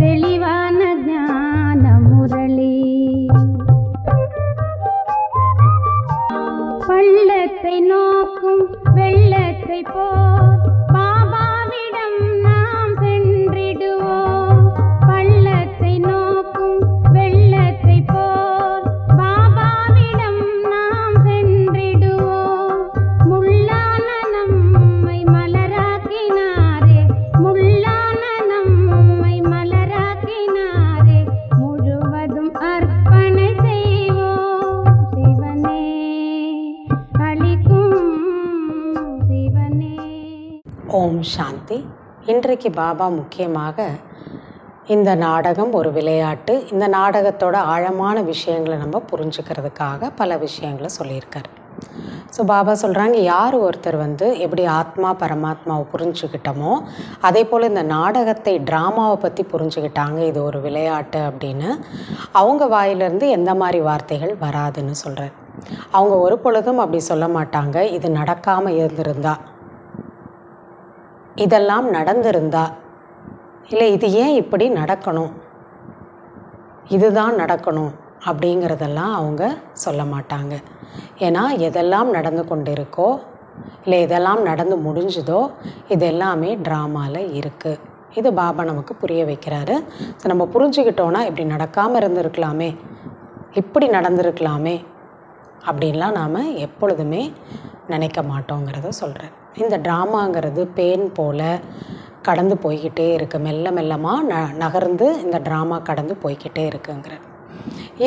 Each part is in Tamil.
தெளிவான ஞான முரளி. பள்ளத்தை நோக்கும் வெள்ளத்தை போல் பாபாவிடம் நாம் சென்றிடுவோம். பள்ளத்தை நோக்கும் வெள்ளத்தை போல் பாபாவிடம் நாம் சென்றிடுவோம். முள்ளான நம்மை மலராக்கினாரே, முள்ளான நம்மை மலராக்கினாரே, முழுவதும் அர்ப்பணை செய்வோம் சிவனே, அளிக்கும் சிவனே. ஓம் சாந்தி. இன்றைக்கு பாபா முக்கியமாக இந்த நாடகம் ஒரு விளையாட்டு, இந்த நாடகத்தோட ஆழமான விஷயங்களை நம்ம புரிஞ்சுக்கிறதுக்காக பல விஷயங்களை சொல்லியிருக்கார். ஸோ பாபா சொல்கிறாங்க, யார் ஒருத்தர் எப்படி ஆத்மா பரமாத்மாவை புரிஞ்சுக்கிட்டோமோ அதே போல் இந்த நாடகத்தை ட்ராமாவை பற்றி புரிஞ்சுக்கிட்டாங்க, இது ஒரு விளையாட்டு அப்படின்னு, அவங்க வாயிலிருந்து எந்த மாதிரி வார்த்தைகள் வராதுன்னு சொல்கிறார். அவங்க ஒரு பொழுதும் அப்படி சொல்ல மாட்டாங்க, இது நடக்காமல் இருந்திருந்தா, இதெல்லாம் நடந்திருந்தா, இல்லை இது ஏன் இப்படி நடக்கணும், இதுதான் நடக்கணும் அப்படிங்கிறதெல்லாம் அவங்க சொல்ல மாட்டாங்க. ஏன்னா எதெல்லாம் நடந்து கொண்டு இருக்கோ இல்லை எதெல்லாம் நடந்து முடிஞ்சுதோ இது எல்லாமே ட்ராமாவில் இருக்குது. இது பாபா நமக்கு புரிய வைக்கிறாரு. ஸோ நம்ம புரிஞ்சுக்கிட்டோன்னா இப்படி நடக்காமல் இருந்திருக்கலாமே, இப்படி நடந்திருக்கலாமே அப்படின்லாம் நாம் எப்பொழுதுமே நினைக்க மாட்டோங்கிறத சொல்கிறேன். இந்த ட்ராமாங்கிறது பேன் போல் கடந்து போய்கிட்டே இருக்குது, மெல்ல மெல்லமாக நகர்ந்து இந்த ட்ராமா கடந்து போய்கிட்டே இருக்குங்கிற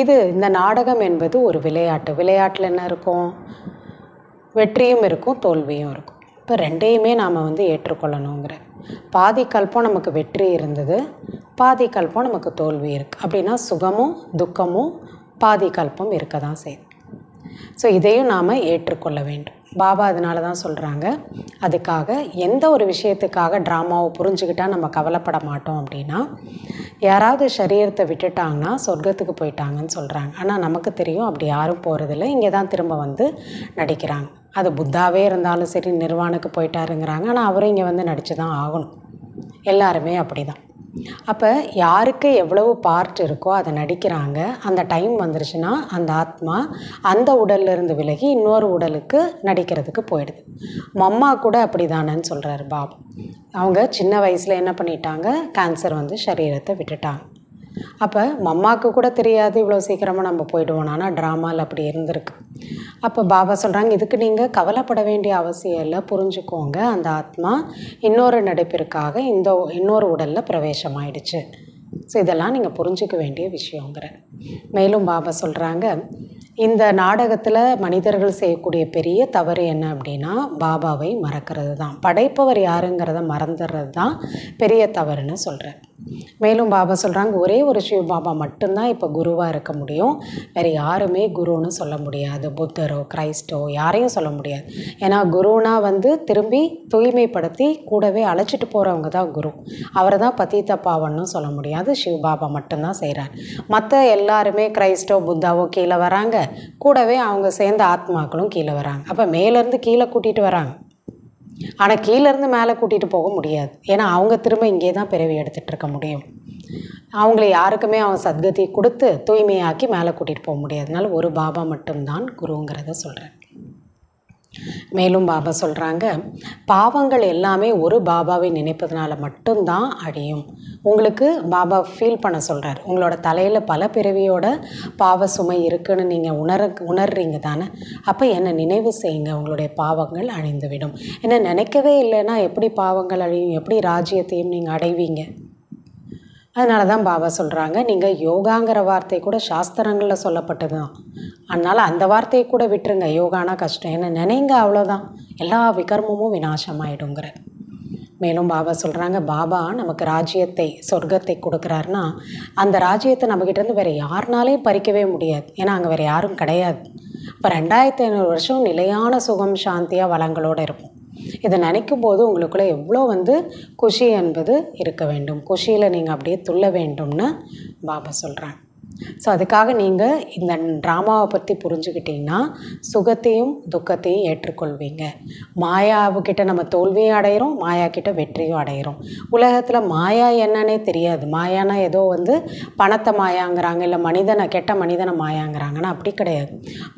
இது. இந்த நாடகம் என்பது ஒரு விளையாட்டு. விளையாட்டில் என்ன இருக்கும், வெற்றியும் இருக்கும் தோல்வியும் இருக்கும். இப்போ ரெண்டையுமே நாம் ஏற்றுக்கொள்ளணுங்கிற. பாதி கல்பம் நமக்கு வெற்றி இருந்தது, பாதி கல்பம் நமக்கு தோல்வி இருக்குது. அப்படின்னா சுகமும் துக்கமும் பாதி கல்பம் இருக்க தான் செய்யுது. ஸோ இதையும் நாம் ஏற்றுக்கொள்ள வேண்டும். பாபா அதனால தான் சொல்கிறாங்க, அதுக்காக எந்த ஒரு விஷயத்துக்காக ட்ராமாவை புரிஞ்சுக்கிட்டால் நம்ம கவலைப்பட மாட்டோம் அப்படின்னா, யாராவது சரீரத்தை விட்டுட்டாங்கன்னா சொர்க்கத்துக்கு போயிட்டாங்கன்னு சொல்கிறாங்க. ஆனால் நமக்கு தெரியும் அப்படி யாரும் போகிறதில்ல, இங்கே தான் திரும்ப நடிக்கிறாங்க. அது புத்தாவே இருந்தாலும் சரி, நிர்வாணுக்கு போயிட்டாருங்கிறாங்க. ஆனால் அவரும் இங்கே நடித்து தான் ஆகணும். எல்லாருமே அப்படி தான். அப்போ யாருக்கு எவ்வளவு பார்ட் இருக்கோ அதை நடிக்கிறாங்க. அந்த டைம் வந்துருச்சுன்னா அந்த ஆத்மா அந்த உடல்லிருந்து விலகி இன்னொரு உடலுக்கு நடிக்கிறதுக்கு போயிடுது. மம்மா கூட அப்படி தானேன்னு சொல்கிறாரு பாபா. அவங்க சின்ன வயசில் என்ன பண்ணிட்டாங்க, கேன்சர் சரீரத்தை விட்டுட்டாங்க. அப்போ மம்மாவுக்கு கூட தெரியாது இவ்வளோ சீக்கிரமாக நம்ம போயிடுவோம். ஆனால் ட்ராமாவில் அப்படி இருந்திருக்கு. அப்போ பாபா சொல்கிறாங்க, இதுக்கு நீங்கள் கவலைப்பட வேண்டிய அவசியம் இல்லை, புரிஞ்சுக்கோங்க. அந்த ஆத்மா இன்னொரு நடிப்பிற்காக இன்னொரு உடலில் பிரவேசமாயிடுச்சு. ஸோ இதெல்லாம் நீங்கள் புரிஞ்சிக்க வேண்டிய விஷயங்கிற. மேலும் பாபா சொல்கிறாங்க, இந்த நாடகத்தில் மனிதர்கள் செய்யக்கூடிய பெரிய தவறு என்ன அப்படின்னா, பாபாவை மறக்கிறது தான். படைப்பவர் யாருங்கிறத மறந்துடுறது தான் பெரிய தவறுன்னு சொல்கிறேன். மேலும் பாபா சொல்கிறாங்க, ஒரே ஒரு சிவ பாபா மட்டும்தான் இப்போ குருவாக இருக்க முடியும். வேறு யாருமே குருன்னு சொல்ல முடியாது. புத்தரோ கிரைஸ்டோ யாரையும் சொல்ல முடியாது. ஏன்னா குருனா திரும்பி தூய்மைப்படுத்தி கூடவே அழைச்சிட்டு போகிறவங்க தான் குரு. அவரை தான் பதீத்த பாவன்னு சொல்ல முடியாது. சிவ பாபா மட்டும்தான் செய்கிறார். மற்ற எல்லாருமே கிரைஸ்டோ புத்தாவோ கீழே வராங்க, கூடவே அவங்க சேர்ந்த ஆத்மாக்களும் கீழே வராங்க. அப்போ மேலேருந்து கீழே கூட்டிகிட்டு வராங்க. ஆனால் கீழேருந்து மேலே கூட்டிகிட்டு போக முடியாது. ஏன்னா அவங்க திரும்ப இங்கே தான் பிறவி எடுத்துகிட்டு இருக்க முடியும். அவங்கள யாருக்குமே அவன் சத்கதி கொடுத்து தூய்மையாக்கி மேலே கூட்டிகிட்டு போக முடியாதனால ஒரு பாபா மட்டும்தான் குருங்கிறத சொல்கிறேன். மேலும் பாபா சொல்கிறாங்க, பாவங்கள் எல்லாமே ஒரு பாபாவை நினைப்பதனால மட்டும்தான் அழியும். உங்களுக்கு பாபா ஃபீல் பண்ண சொல்கிறார். உங்களோட தலையில் பல பிறவியோட பாவ சுமை இருக்குன்னு நீங்கள் உணர்றீங்க தானே. அப்போ என்னை நினைவு செய்யுங்க, உங்களுடைய பாவங்கள் அழிந்துவிடும். என்ன நினைக்கவே இல்லைன்னா எப்படி பாவங்கள் அழியும், எப்படி ராஜ்யத்தையும் நீங்கள் அடைவீங்க? அதனால தான் பாபா சொல்கிறாங்க, நீங்கள் யோகாங்கிற வார்த்தை கூட சாஸ்திரங்களில் சொல்லப்பட்டது தான். அதனால் அந்த வார்த்தையை கூட விட்டுருங்க. யோகானா கஷ்டம், என்ன நினைங்க, அவ்வளோதான், எல்லா விகர்மமும் விநாசமாயிடுங்கிற. மேலும் பாபா சொல்கிறாங்க, பாபா நமக்கு ராஜ்யத்தை சொர்க்கத்தை கொடுக்குறாருன்னா அந்த ராஜ்யத்தை நம்மக்கிட்டேருந்து வேறு யாருனாலையும் பறிக்கவே முடியாது. ஏன்னா அங்கே வேறு யாரும் கிடையாது. இப்போ 2500 வருஷம் நிலையான சுகம் சாந்தியாக வளங்களோடு இருக்கும். இதை நினைக்கும் போது உங்களுக்குள்ளே எவ்வளோ குஷி என்பது இருக்க வேண்டும். குஷியில் நீங்கள் அப்படியே துள்ள வேண்டும்னு பாபா சொல்கிறாங்க. ஸோ அதுக்காக நீங்கள் இந்த ட்ராமாவை பற்றி புரிஞ்சுக்கிட்டிங்கன்னா சுகத்தையும் துக்கத்தையும் ஏற்றுக்கொள்வீங்க. மாயாவுக்கிட்ட நம்ம தோல்வியும் அடைகிறோம், மாயா கிட்ட வெற்றியும் அடைகிறோம். உலகத்தில் மாயா என்னன்னே தெரியாது. மாயானா ஏதோ பணத்தை மாயாங்கிறாங்க, இல்லை மனிதனை கெட்ட மனிதனை மாயாங்கிறாங்கன்னா அப்படி கிடையாது.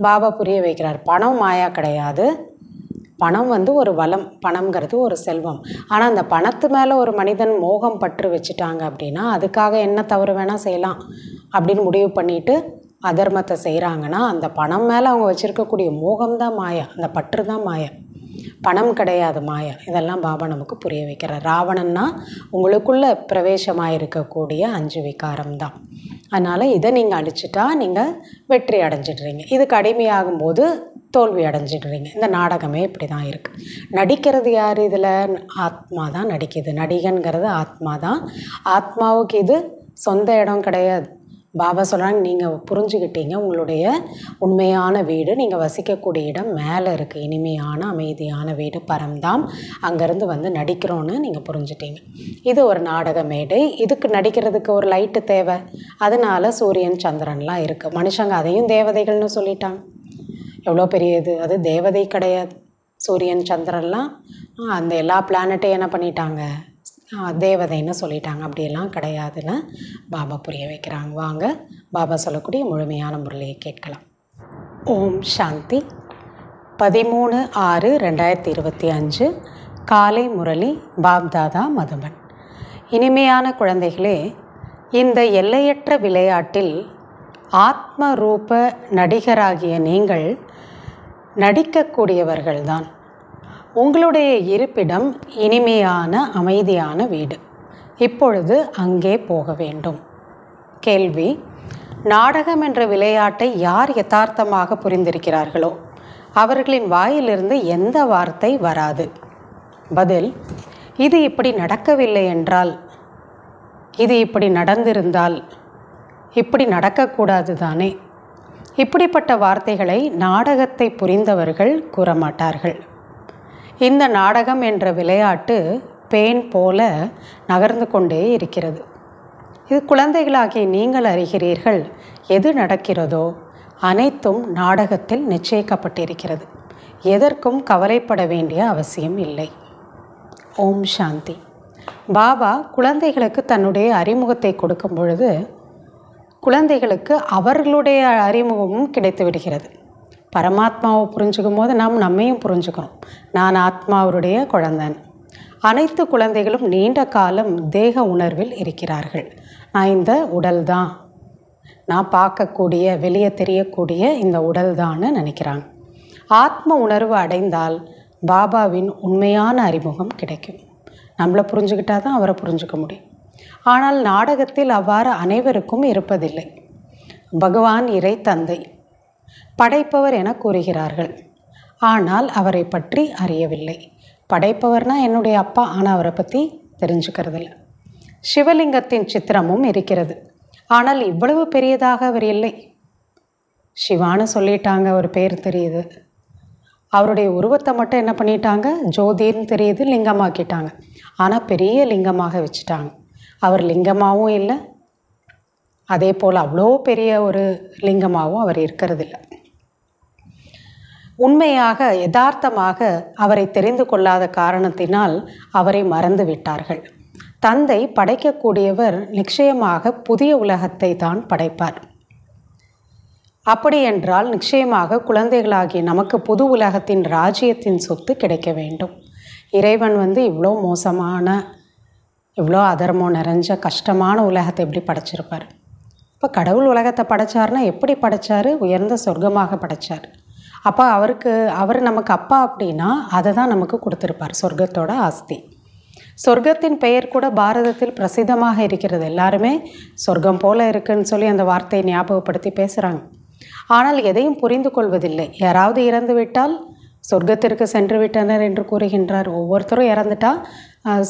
பாபா புரிய வைக்கிறார், பணம் மாயா கிடையாது. பணம் ஒரு வளம், பணம்ங்கிறது ஒரு செல்வம். ஆனால் அந்த பணத்து மேலே ஒரு மனிதன் மோகம் பற்று வச்சுட்டாங்க அப்படின்னா அதுக்காக என்ன தவறு வேணால் செய்யலாம் அப்படின்னு முடிவு பண்ணிட்டு அதர்மத்தை செய்கிறாங்கன்னா அந்த பணம் மேலே அவங்க வச்சுருக்கக்கூடிய மோகம்தான் மாயா, அந்த பற்று தான் மாயா, பணம் கிடையாது மாயா. இதெல்லாம் பாபா நமக்கு புரிய வைக்கிறார். ராவணன்னா உங்களுக்குள்ளே பிரவேசமாக இருக்கக்கூடிய 5 விகாரம் தான். அதனால் இதை நீங்கள் அழிச்சிட்டா நீங்கள் வெற்றி அடைஞ்சிடுறீங்க. இதுக்கு அடிமையாகும்போது தோல்வி அடைஞ்சிடுறீங்க. இந்த நாடகமே இப்படி தான் இருக்குது. நடிக்கிறது யார் இதில்? ஆத்மா தான் நடிக்குது. நடிகன்கிறது ஆத்மா தான். ஆத்மாவுக்கு இது சொந்த இடம் கிடையாது. பாபா சொல்கிறாங்க, நீங்கள் புரிஞ்சுக்கிட்டீங்க உங்களுடைய உண்மையான வீடு, நீங்கள் வசிக்கக்கூடிய இடம் மேலே இருக்குது, இனிமையான அமைதியான வீடு பரம்தாம். அங்கேருந்து நடிக்கிறோன்னு நீங்கள் புரிஞ்சுட்டீங்க. இது ஒரு நாடக மேடை. இதுக்கு நடிக்கிறதுக்கு ஒரு லைட்டு தேவை. அதனால சூரியன் சந்திரன்லாம் இருக்குது. மனுஷங்க அதையும் தேவதைகள்னு சொல்லிட்டாங்க. எவ்வளோ பெரிய இது, அது தேவதை கிடையாது. சூரியன் சந்திரன்லாம் அந்த எல்லா பிளானட்டையும் என்ன பண்ணிட்டாங்க, தேவதைன்னு சொல்லிட்டாங்க. அப்படியெல்லாம் கிடையாதுன்னு பாபா புரிய வைக்கிறாங்க. வாங்க பாபா சொல்லக்கூடிய முழுமையான முறையை கேட்கலாம். ஓம் சாந்தி. 13/6/2025 காலை முரளி பாப்தாதா மதுபன். இனிமையான குழந்தைகளே, இந்த எல்லையற்ற விளையாட்டில் ஆத்ம ரூப நடிகராகிய நீங்கள் நடிக்கக்கூடியவர்கள்தான். உங்களுடைய இருப்பிடம் இனிமையான அமைதியான வீடு. இப்பொழுது அங்கே போக வேண்டும். கேள்வி: நாடகம் என்ற விளையாட்டை யார் யதார்த்தமாக புரிந்திருக்கிறார்களோ அவர்களின் வாயிலிருந்து எந்த வார்த்தை வராது. பதில்: இது இப்படி நடக்கவில்லை என்றால், இது இப்படி நடந்திருந்தால், இப்படி நடக்கக்கூடாது தானே. இப்படிப்பட்ட வார்த்தைகளை நாடகத்தை புரிந்தவர்கள் கூறமாட்டார்கள். இந்த நாடகம் என்ற விளையாட்டு பேன் போல நகர்ந்து கொண்டே இருக்கிறது. இது குழந்தைகளாகிய நீங்கள் அறிகிறீர்கள். எது நடக்கிறதோ அனைத்தும் நாடகத்தில் நிச்சயிக்கப்பட்டிருக்கிறது. எதற்கும் கவலைப்பட வேண்டிய அவசியம் இல்லை. ஓம் சாந்தி. பாபா குழந்தைகளுக்கு தன்னுடைய அறிமுகத்தை கொடுக்கும் பொழுது குழந்தைகளுக்கு அவர்களுடைய அறிமுகமும் கிடைத்து விடுகிறது. பரமாத்மாவை புரிஞ்சுக்கும் போது நாம் நம்மையும் புரிஞ்சுக்கிறோம். நான் ஆத்மாவுடைய குழந்தைன். அனைத்து குழந்தைகளும் நீண்ட காலம் தேக உணர்வில் இருக்கிறார்கள். நான் இந்த உடல் தான், நான் பார்க்கக்கூடிய வெளியே தெரியக்கூடிய இந்த உடல் தான்னு நினைக்கிறாங்க. ஆத்ம உணர்வு அடைந்தால் பாபாவின் உண்மையான அறிமுகம் கிடைக்கும். நம்மளை புரிஞ்சுக்கிட்டால் தான் அவரை புரிஞ்சுக்க முடியும். ஆனால் நாடகத்தில் அவ்வாறு அனைவருக்கும் இருப்பதில்லை. பகவான் இறை தந்தை படைப்பவர் என கூறுகிறார்கள். ஆனால் அவரை பற்றி அறியவில்லை. படைப்பவர்னா என்னுடைய அப்பா, ஆனால் அவரை பற்றி தெரிஞ்சுக்கிறதில்ல. சிவலிங்கத்தின் சித்திரமும் இருக்கிறது. ஆனால் இவ்வளவு பெரியதாக அவர் இல்லை. சிவான்னு சொல்லிட்டாங்க, ஒரு பேர் தெரியுது. அவருடைய உருவத்தை மட்டும் என்ன பண்ணிட்டாங்க, ஜோதின்னு தெரியுது, லிங்கமாக்கிட்டாங்க. ஆனால் பெரிய லிங்கமாக வச்சுட்டாங்க. அவர் லிங்கமாகவும் இல்லை, அதே போல் அவ்வளோ பெரிய ஒரு லிங்கமாகவும் அவர் இருக்கிறதில்லை. உண்மையாக யதார்த்தமாக அவரை தெரிந்து கொள்ளாத காரணத்தினால் அவரை மறந்து விட்டார்கள். தந்தை படைக்கக்கூடியவர் நிச்சயமாக புதிய உலகத்தை தான் படைப்பார். அப்படியென்றால் நிச்சயமாக குழந்தைகளாகிய நமக்கு புது உலகத்தின் ராஜ்யத்தின் சொத்து கிடைக்க வேண்டும். இறைவன் இவ்வளோ மோசமான, இவ்வளோ அதர்மம் நிறைஞ்ச கஷ்டமான உலகத்தை எப்படி படைச்சிருப்பார்? இப்போ கடவுள் உலகத்தை படைச்சார்னா எப்படி படைச்சார்? உயர்ந்த சொர்க்கமாக படைச்சார். அப்போ அவர் நமக்கு அப்பா அப்படின்னா அதை தான் நமக்கு கொடுத்துருப்பார், சொர்க்கத்தோட ஆஸ்தி. சொர்க்கத்தின் பெயர் கூட பாரதத்தில் பிரசித்தமாக இருக்கிறது. எல்லாருமே சொர்க்கம் போல இருக்குன்னு சொல்லி அந்த வார்த்தையை ஞாபகப்படுத்தி பேசுகிறாங்க. ஆனால் எதையும் புரிந்து கொள்வதில்லை. யாராவது இறந்து விட்டால் சொர்க்கத்திற்கு சென்று விட்டனர் என்று கூறுகின்றார். ஒவ்வொருத்தரும் இறந்துட்டால்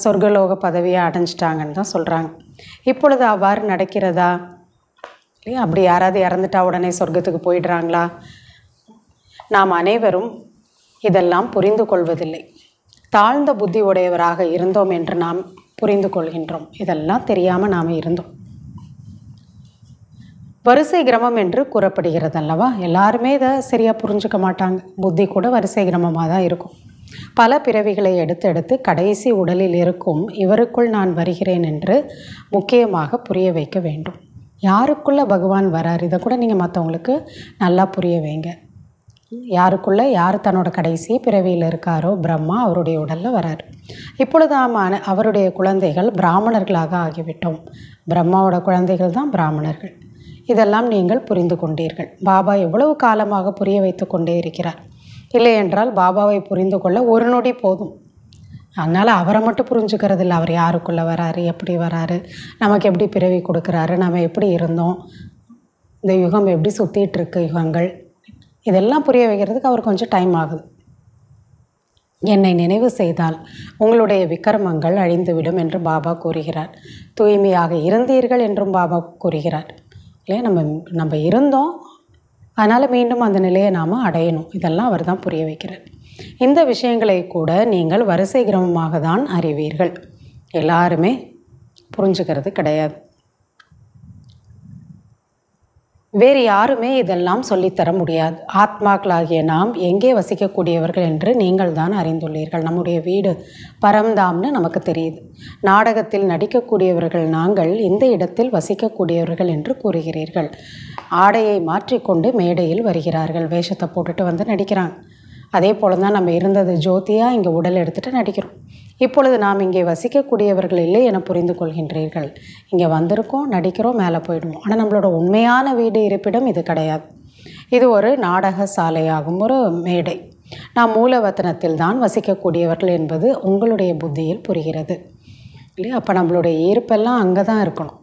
சொர்க்கலோக பதவியை அடைஞ்சிட்டாங்கன்னு தான் சொல்கிறாங்க. இப்பொழுது அவ்வாறு நடக்கிறதா? இல்லையா? அப்படி யாராவது இறந்துட்டா உடனே சொர்க்கத்துக்கு போயிடுறாங்களா? நாம் அனைவரும் இதெல்லாம் புரிந்து கொள்வதில்லை. தாழ்ந்த புத்தி உடையவராக இருந்தோம் என்று நாம் புரிந்து கொள்கின்றோம். இதெல்லாம் தெரியாமல் நாம் இருந்தோம். வரிசை கிரமம் என்று கூறப்படுகிறது அல்லவா? எல்லாருமே இதை சரியாக புரிஞ்சுக்க மாட்டாங்க. புத்தி கூட வரிசை கிரமமாக தான் இருக்கும். பல பிறவிகளை எடுத்து எடுத்து கடைசி உடலில் இருக்கும் இவருக்குள் நான் வருகிறேன் என்று முக்கியமாக புரிய வைக்க வேண்டும். யாருக்குள்ளே பகவான் வரார், இதை கூட நீங்கள் மற்றவங்களுக்கு நல்லா புரிய வைங்க. யாருக்குள்ளே யார் தன்னோட கடைசி பிறவியில் இருக்காரோ பிரம்மா அவருடைய உடலில் வரார். இப்பொழுது அவருடைய குழந்தைகள் பிராமணர்களாக ஆகிவிட்டோம். பிரம்மாவோட குழந்தைகள் தான் பிராமணர்கள். இதெல்லாம் நீங்கள் புரிந்து கொண்டீர்கள். பாபா எவ்வளவு காலமாக புரிய வைத்து கொண்டே இருக்கிறார். இல்லை என்றால் பாபாவை புரிந்து கொள்ள ஒரு நொடி போதும். அதனால் அவரை மட்டும் புரிஞ்சுக்கிறது இல்லை. அவர் யாருக்குள்ளே வராரு, எப்படி வராரு, நமக்கு எப்படி பிறவி கொடுக்குறாரு, நம்ம எப்படி இருந்தோம், இந்த யுகம் எப்படி சுற்றிட்டுருக்கு யுகங்கள், இதெல்லாம் புரிய வைக்கிறதுக்கு அவர் கொஞ்சம் டைம் ஆகுது. என்னை நினைவு செய்தால் உங்களுடைய விக்கிரமங்கள் அழிந்துவிடும் என்று பாபா கூறுகிறார். தூய்மையாக இருந்தீர்கள் என்றும் பாபா கூறுகிறார். இல்லையா? நம்ம இருந்தோம், அதனால் மீண்டும் அந்த நிலையை நாம் அடையணும். இதெல்லாம் அவர் தான் புரிய வைக்கிறார். இந்த விஷயங்களை கூட நீங்கள் வரிசை கிரமமாக தான் அறிவீர்கள். எல்லாருமே புரிஞ்சுக்கிறது கிடையாது. வேறு யாருமே இதெல்லாம் சொல்லித்தர முடியாது. ஆத்மாக்களாகிய நாம் எங்கே வசிக்கக்கூடியவர்கள் என்று நீங்கள் தான் அறிந்துள்ளீர்கள். நம்முடைய வீடு பரம்தாம்னு நமக்கு தெரியுது. நாடகத்தில் நடிக்கக்கூடியவர்கள் நாங்கள் இந்த இடத்தில் வசிக்கக்கூடியவர்கள் என்று கூறுகிறீர்கள். ஆடையை மாற்றிக்கொண்டு மேடையில் வருகிறார்கள். வேஷத்தை போட்டுட்டு வந்து நடிக்கிறாங்க. அதே போல தான் நம்ம இருந்தது ஜோதியாக இங்கே உடல் எடுத்துகிட்டு நடிக்கிறோம். இப்பொழுது நாம் இங்கே வசிக்கக்கூடியவர்கள் இல்லை என புரிந்து கொள்கின்றீர்கள். இங்கே வந்திருக்கோம், நடிக்கிறோம், மேலே போயிடுவோம். ஆனால் நம்மளோட உண்மையான வீடு இருப்பிடம் இது கிடையாது. இது ஒரு நாடக சாலையாகும், ஒரு மேடை. நாம் மூலவத்தனத்தில் தான் வசிக்கக்கூடியவர்கள் என்பது உங்களுடைய புத்தியில் புரிகிறது இல்லையா? அப்போ நம்மளுடைய ஈர்ப்பெல்லாம் அங்கே தான் இருக்கணும்.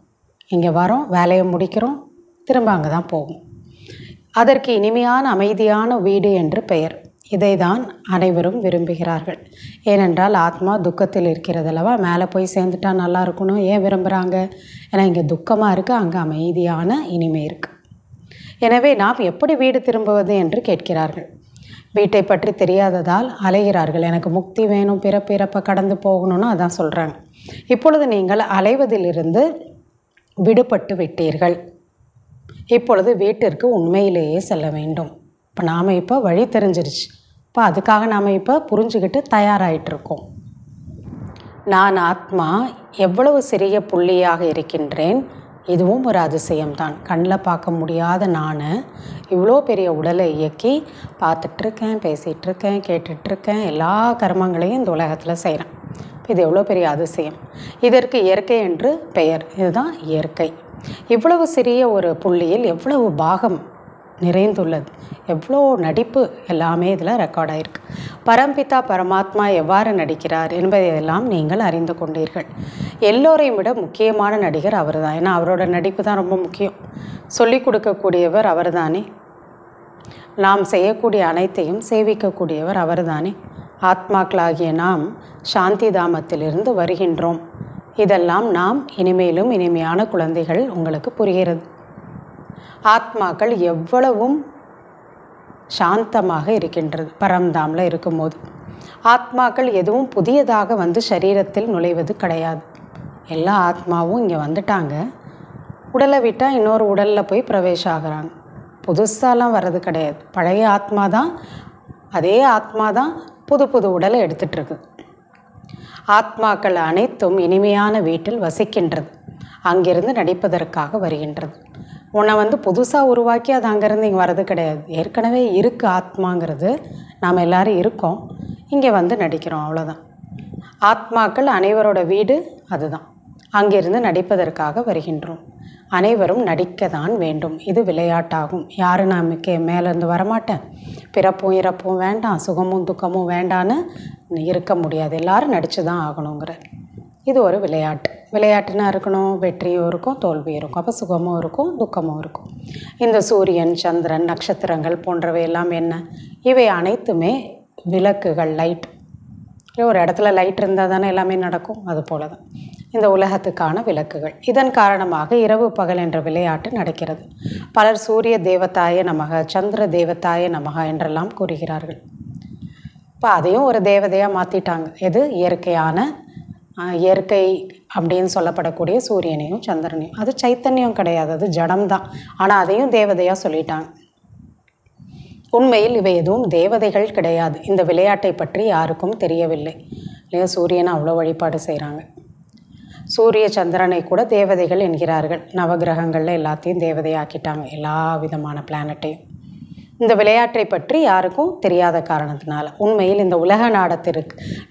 இங்கே வரோம், வேலையை முடிக்கிறோம், திரும்ப அங்கே தான் போகும். அதற்கு இனிமையான அமைதியான வீடு என்று பெயர். இதை தான் அனைவரும் விரும்புகிறார்கள். ஏனென்றால் ஆத்மா துக்கத்தில் இருக்கிறது அல்லவா? மேலே போய் சேர்ந்துட்டா நல்லா இருக்கணும். ஏன் விரும்புகிறாங்க? ஏன்னா இங்கே துக்கமாக இருக்குது, அங்கே அமைதியான இனிமை இருக்குது. எனவே நாம் எப்படி வீடு திரும்புவது என்று கேட்கிறார்கள். வீட்டை பற்றி தெரியாததால் அலைகிறார்கள். எனக்கு முக்தி வேணும், பிறப்பை கடந்து போகணும்னு அதான் சொல்கிறாங்க. இப்பொழுது நீங்கள் அலைவதிலிருந்து விடுபட்டு விட்டீர்கள். இப்பொழுது வீட்டிற்கு உண்மையிலேயே செல்ல வேண்டும். இப்போ நாம் இப்போ வழி தெரிஞ்சிருச்சு. இப்போ அதுக்காக நாம் இப்போ புரிஞ்சுக்கிட்டு தயாராகிட்டுருக்கோம். நான் ஆத்மா எவ்வளவு சிறிய புள்ளியாக இருக்கின்றேன். இதுவும் ஒரு அதிசயம்தான். கண்ணில் பார்க்க முடியாத நான் இவ்வளோ பெரிய உடலை இயக்கி பார்த்துட்ருக்கேன், பேசிகிட்ருக்கேன், கேட்டுட்ருக்கேன், எல்லா கர்மங்களையும் இந்த உலகத்தில் செய்கிறேன். இது எவ்வளோ பெரிய அதிசயம். இதற்கு இயற்கை என்று பெயர். இதுதான் இயற்கை. இவ்வளவு சிறிய ஒரு புள்ளியில் எவ்வளவு பாகம் நிறைந்துள்ளது, எவ்வளோ நடிப்பு எல்லாமே இதில் ரெக்கார்ட் ஆகிருக்கு. பரம்பிதா பரமாத்மா எவ்வாறு நடிக்கிறார் என்பதையெல்லாம் நீங்கள் அறிந்து கொண்டீர்கள். எல்லோரையும் விட முக்கியமான நடிகர் அவர் தான். ஏன்னா அவரோட நடிப்பு தான் ரொம்ப முக்கியம். சொல்லிக் கொடுக்கக்கூடியவர் அவர் தானே. நாம் செய்யக்கூடிய அனைத்தையும் சேவிக்கக்கூடியவர் அவர் தானே. ஆத்மாக்களாகிய நாம் சாந்தி தாமத்திலிருந்து வருகின்றோம். இதெல்லாம் நாம் இனிமேலும் இனிமையான குழந்தைகள் உங்களுக்கு புரிகிறது. ஆத்மாக்கள் எவ்வளவும் சாந்தமாக இருக்கின்றது பரம்தாமில் இருக்கும்போது. ஆத்மாக்கள் எதுவும் புதியதாக வந்து சரீரத்தில் நுழைவது கிடையாது. எல்லா ஆத்மாவும் இங்கே வந்துட்டாங்க. உடலை விட்டால் இன்னொரு உடலில் போய் பிரவேசம் ஆகிறாங்க. புதுசாலாம் வர்றது கிடையாது. பழைய ஆத்மா தான், அதே ஆத்மா தான் புது புது உடலை எடுத்துகிட்ருக்கு. ஆத்மாக்கள் அனைத்தும் இனிமையான வீட்டில் வசிக்கின்றது. அங்கிருந்து நடிப்பதற்காக வருகின்றது. உன்னை வந்து புதுசாக உருவாக்கி அது அங்கேருந்து இங்கே வர்றது கிடையாது. ஏற்கனவே இருக்குது ஆத்மாங்கிறது. நாம் எல்லோரும் இருக்கோம், இங்கே வந்து நடிக்கிறோம், அவ்வளோதான். ஆத்மாக்கள் அனைவரோட வீடு அதுதான். அங்கிருந்து நடிப்பதற்காக வருகின்றோம். அனைவரும் நடிக்க தான் வேண்டும். இது விளையாட்டாகும். யாரும் நமக்கு மேலேருந்து வரமாட்டேன், பிறப்பும் இறப்பும் வேண்டாம், சுகமும் துக்கமும் வேண்டான்னு இருக்க முடியாது, எல்லோரும் நடித்து தான் ஆகணுங்கிற இது ஒரு விளையாட்டு. விளையாட்டுனா இருக்கணும், வெற்றியும் இருக்கும், தோல்வியும் இருக்கும். அப்போ சுகமும் இருக்கும், துக்கமும் இருக்கும். இந்த சூரியன், சந்திரன், நட்சத்திரங்கள் போன்றவை எல்லாம் என்ன? இவை அனைத்துமே விளக்குகள், லைட். ஒரு இடத்துல லைட் இருந்தால் தானே எல்லாமே நடக்கும். அது போல தான் இந்த உலகத்துக்கான விளக்குகள். இதன் காரணமாக இரவு பகல் என்ற விளையாட்டு நடக்கிறது. பலர் சூரிய தேவதாய நமக, சந்திர தேவதாய நமக என்றெல்லாம் கூறுகிறார்கள். இப்போ அதையும் ஒரு தேவதையாக மாற்றிட்டாங்க. எது? இயற்கையான இயற்கை அப்படின்னு சொல்லப்படக்கூடிய சூரியனையும் சந்திரனையும். அது சைத்தன்யம் கிடையாது, அது ஜடம்தான். ஆனால் அதையும் தேவதையாக சொல்லிட்டாங்க. உண்மையில் இவை எதுவும் தேவதைகள் கிடையாது. இந்த விளையாட்டை பற்றி யாருக்கும் தெரியவில்லை இல்லையா? சூரியனை அவ்வளோ வழிபாடு செய்கிறாங்க. சூரிய சந்திரனை கூட தேவதைகள் என்கிறார்கள். நவகிரகங்களில் எல்லாத்தையும் தேவதையாக்கிட்டாங்க, எல்லா விதமான பிளானட்டையும். இந்த விளையாட்டை பற்றி யாருக்கும் தெரியாத காரணத்தினால உண்மையில் இந்த உலக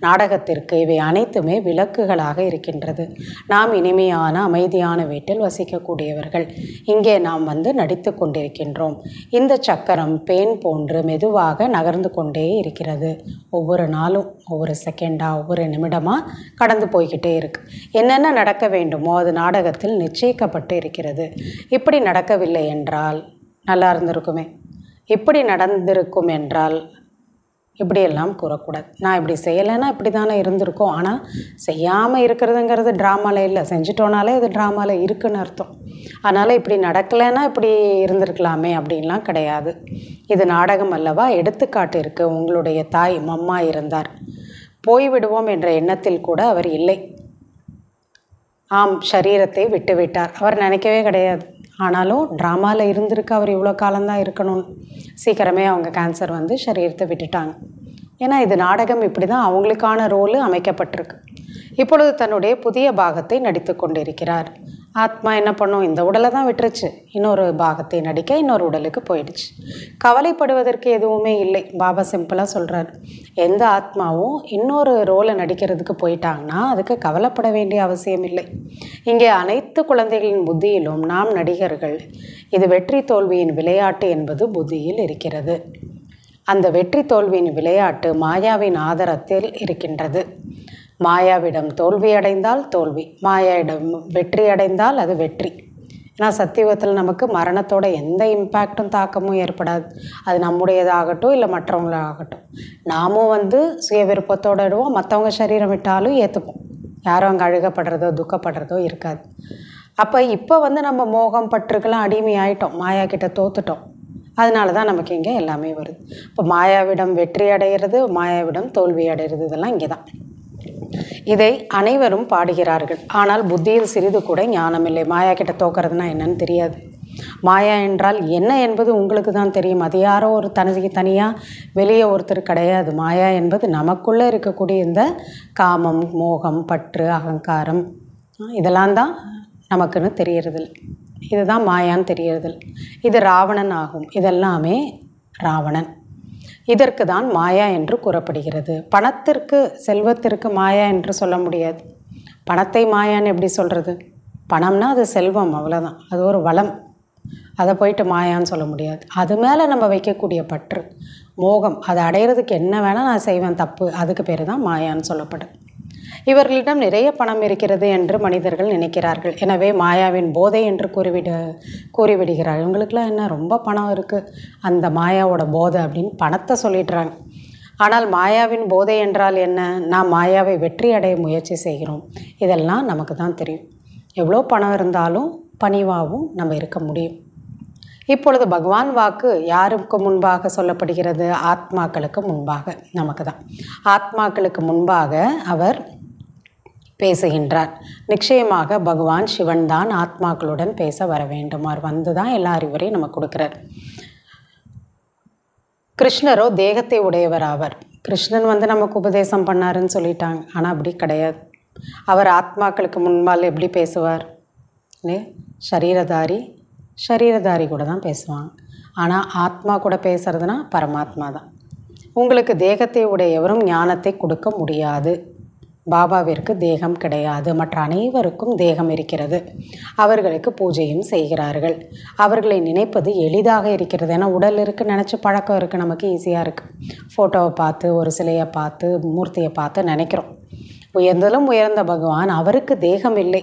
நாடகத்திற்கு இவை அனைத்துமே விளக்குகளாக இருக்கின்றது. நாம் இனிமையான அமைதியான வீட்டில் வசிக்கக்கூடியவர்கள். இங்கே நாம் நடித்து கொண்டிருக்கின்றோம். இந்த சக்கரம் பேன் போன்று மெதுவாக நகர்ந்து கொண்டே இருக்கிறது. ஒவ்வொரு நாளும், ஒவ்வொரு செகண்டாக, ஒவ்வொரு நிமிடமாக கடந்து போய்கிட்டே இருக்கு. என்னென்ன நடக்க வேண்டுமோ அது நாடகத்தில் நிச்சயிக்கப்பட்டு இருக்கிறது. இப்படி நடக்கவில்லை என்றால் நல்லா இருந்திருக்குமே. இப்படி நடந்திருக்கும் என்றால் இப்படியெல்லாம் கூறக்கூடாது. நான் இப்படி செய்யலைன்னா இப்படி தானே இருந்திருக்கோம். ஆனால் செய்யாமல் இருக்கிறதுங்கிறது ட்ராமாவில் இல்லை, செஞ்சிட்டோனாலே அது ட்ராமாவில் இருக்குன்னு அர்த்தம். அதனால் இப்படி நடக்கலைன்னா இப்படி இருந்திருக்கலாமே அப்படின்லாம் கிடையாது. இது நாடகம் அல்லவா? எடுத்துக்காட்டு இருக்குது. உங்களுடைய தாய் மம்மா இருந்தார், போய்விடுவோம் என்ற எண்ணத்தில் கூட அவர் இல்லை. ஆம், சரீரத்தை விட்டுவிட்டார். அவர் நினைக்கவே கிடையாது. ஆனாலும் ட்ராமாவில் இருந்திருக்கு அவர் இவ்வளோ காலம்தான் இருக்கணும்னு. சீக்கிரமே அவங்க கேன்சர் சரீரத்தை விட்டுட்டாங்க. ஏன்னா இது நாடகம், இப்படி தான் அவங்களுக்கான ரோலு அமைக்கப்பட்டிருக்கு. இப்பொழுது தன்னுடைய புதிய பாகத்தை நடித்து கொண்டிருக்கிறார். ஆத்மா என்ன பண்ணும்? இந்த உடலை தான் விட்டுருச்சு, இன்னொரு பாகத்தை நடிக்க இன்னொரு உடலுக்கு போயிடுச்சு. கவலைப்படுவதற்கு எதுவுமே இல்லை. பாபா சிம்பிளாக சொல்கிறார், எந்த ஆத்மாவும் இன்னொரு ரோலை நடிக்கிறதுக்கு போயிட்டாங்கன்னா அதுக்கு கவலைப்பட வேண்டிய அவசியம் இல்லை. இங்கே அனைத்து குழந்தைகளின் புத்தியிலும் நாம் நடிகர்கள். இது வெற்றி தோல்வியின் விளையாட்டு என்பது புத்தியில் இருக்கிறது. அந்த வெற்றி தோல்வியின் விளையாட்டு மாயாவின் ஆதாரத்தில் இருக்கின்றது. மாயாவிடம் தோல்வி அடைந்தால் தோல்வி, மாயாவிடம் வெற்றி அடைந்தால் அது வெற்றி. ஏன்னா சத்தியுகத்தில் நமக்கு மரணத்தோட எந்த இம்பேக்டும் தாக்கமும் ஏற்படாது. அது நம்முடையதாகட்டும் இல்லை மற்றவங்களாகட்டும். நாமும் சுய விருப்பத்தோடு இடுவோம். மற்றவங்க சரீரம் விட்டாலும் ஏற்றுப்போம். யாரும் அங்கே அழுகப்படுறதோ துக்கப்படுறதோ இருக்காது. அப்போ இப்போ நம்ம மோகம் பற்றுக்கெல்லாம் அடிமை ஆகிட்டோம், மாயா கிட்ட தோத்துட்டோம். அதனால தான் நமக்கு இங்கே எல்லாமே வருது. இப்போ மாயாவிடம் வெற்றி அடைகிறது, மாயாவிடம் தோல்வி அடைகிறது, இதெல்லாம் இங்கே தான். இதை அனைவரும் பாடுகிறார்கள். ஆனால் புத்தியில் சிறிது கூட ஞானமில்லை. மாயா கிட்ட தோக்கிறதுனா என்னன்னு தெரியாது. மாயா என்றால் என்ன என்பது உங்களுக்கு தான் தெரியும். அது யாரோ ஒரு தனியாக வெளியே ஒருத்தர் கிடையாது. மாயா என்பது நமக்குள்ளே இருக்கக்கூடிய இந்த காமம், மோகம், பற்று, அகங்காரம், இதெல்லாம் தான் நமக்குன்னு தெரியறதில்லை. இதுதான் மாயான்னு தெரியறதில்லை. இது ராவணன் ஆகும். இதெல்லாமே ராவணன். இதற்கு தான் மாயா என்று கூறப்படுகிறது. பணத்திற்கு, செல்வத்திற்கு மாயா என்று சொல்ல முடியாது. பணத்தை மாயான்னு எப்படி சொல்கிறது? பணம்னா அது செல்வம், அவ்வளோதான். அது ஒரு வளம். அதை போயிட்டு மாயான்னு சொல்ல முடியாது. அது மேலே நம்ம வைக்கக்கூடிய பற்று, மோகம், அதை அடையிறதுக்கு என்ன வேணால் நான் செய்வேன் தப்பு, அதுக்கு பேர் தான் மாயான்னு சொல்லப்படும். இவர்களிடம் நிறைய பணம் இருக்கிறது என்று மனிதர்கள் நினைக்கிறார்கள். எனவே மாயாவின் போதை என்று கூறிவிடுகிறார்கள். இவங்களுக்கெல்லாம் என்ன ரொம்ப பணம் இருக்குது, அந்த மாயாவோட போதை அப்படின்னு பணத்தை சொல்லிடுறாங்க. ஆனால் மாயாவின் போதை என்றால் என்ன? நாம் மாயாவை வெற்றி அடைய முயற்சி செய்கிறோம். இதெல்லாம் நமக்கு தான் தெரியும். எவ்வளோ பணம் இருந்தாலும் பணிவாகவும் நம்ம இருக்க முடியும். இப்பொழுது பகவான் வாக்கு யாருக்கு முன்பாக சொல்லப்படுகிறது? ஆத்மாக்களுக்கு முன்பாக, நமக்கு தான். ஆத்மாக்களுக்கு முன்பாக அவர் பேசுகின்றார். நிச்சயமாக பகவான் சிவன் தான் ஆத்மாக்களுடன் பேச வர வேண்டும். அவர் வந்து தான் எல்லா அறிவுரையும் நமக்கு கொடுக்குறார். கிருஷ்ணரோ தேகத்தை உடையவர் ஆவர். கிருஷ்ணன் நமக்கு உபதேசம் பண்ணாருன்னு சொல்லிட்டாங்க. ஆனால் அப்படி கிடையாது. அவர் ஆத்மாக்களுக்கு முன்பால் எப்படி பேசுவார்? சரீரதாரி கூட தான் பேசுவாங்க. ஆனால் ஆத்மா கூட பேசுறதுனா பரமாத்மா தான். உங்களுக்கு தேகத்தை உடையவரும் ஞானத்தை கொடுக்க முடியாது. பாபாவிற்கு தேகம் கிடையாது. மற்ற அனைவருக்கும் தேகம் இருக்கிறது. அவர்களுக்கு பூஜையும் செய்கிறார்கள். அவர்களை நினைப்பது எளிதாக இருக்கிறது. ஏன்னா உடல் இருக்குது, நினச்சி பழக்கம் இருக்குது, நமக்கு ஈஸியாக இருக்குது. ஃபோட்டோவை பார்த்து, ஒரு சிலையை பார்த்து, மூர்த்தியை பார்த்து நினைக்கிறோம். உயர்ந்தலும் உயர்ந்த பகவான், அவருக்கு தேகம் இல்லை.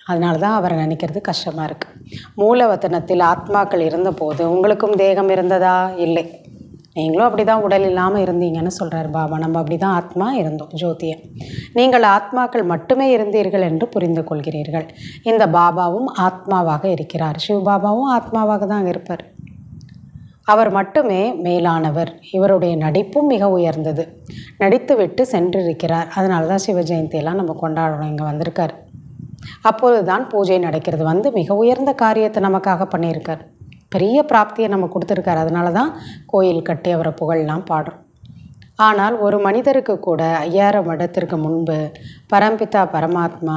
அதனால தான் அவரை நினைக்கிறது கஷ்டமாக இருக்குது. மூலவத்தனத்தில் ஆத்மாக்கள் இருந்தபோது உங்களுக்கும் தேகம் இருந்ததா? இல்லை. நீங்களும் அப்படி தான் உடல் இல்லாமல் இருந்தீங்கன்னு சொல்கிறார் பாபா. நம்ம அப்படி தான் ஆத்மா இருந்தோம், ஜோதியை. நீங்கள் ஆத்மாக்கள் மட்டுமே இருந்தீர்கள் என்று புரிந்து கொள்கிறீர்கள். இந்த பாபாவும் ஆத்மாவாக இருக்கிறார். சிவபாபாவும் ஆத்மாவாக தான் இருப்பார். அவர் மட்டுமே மேலானவர். இவருடைய நடிப்பும் மிக உயர்ந்தது. நடித்துவிட்டு சென்றிருக்கிறார். அதனால தான் சிவ ஜெயந்தியெல்லாம் நம்ம கொண்டாடுறோம். இங்கே வந்திருக்கார். அப்போது தான் பூஜை நடக்கிறது. வந்து மிக உயர்ந்த காரியத்தை நமக்காக பண்ணியிருக்கார். பெரிய பிராப்தியை நம்ம கொடுத்துருக்கார். அதனால தான் கோயில் கட்டி அவரை புகழெலாம் பாடுறோம். ஆனால் ஒரு மனிதருக்கு கூட 5000 வருடத்திற்கு முன்பு பரம்பிதா பரமாத்மா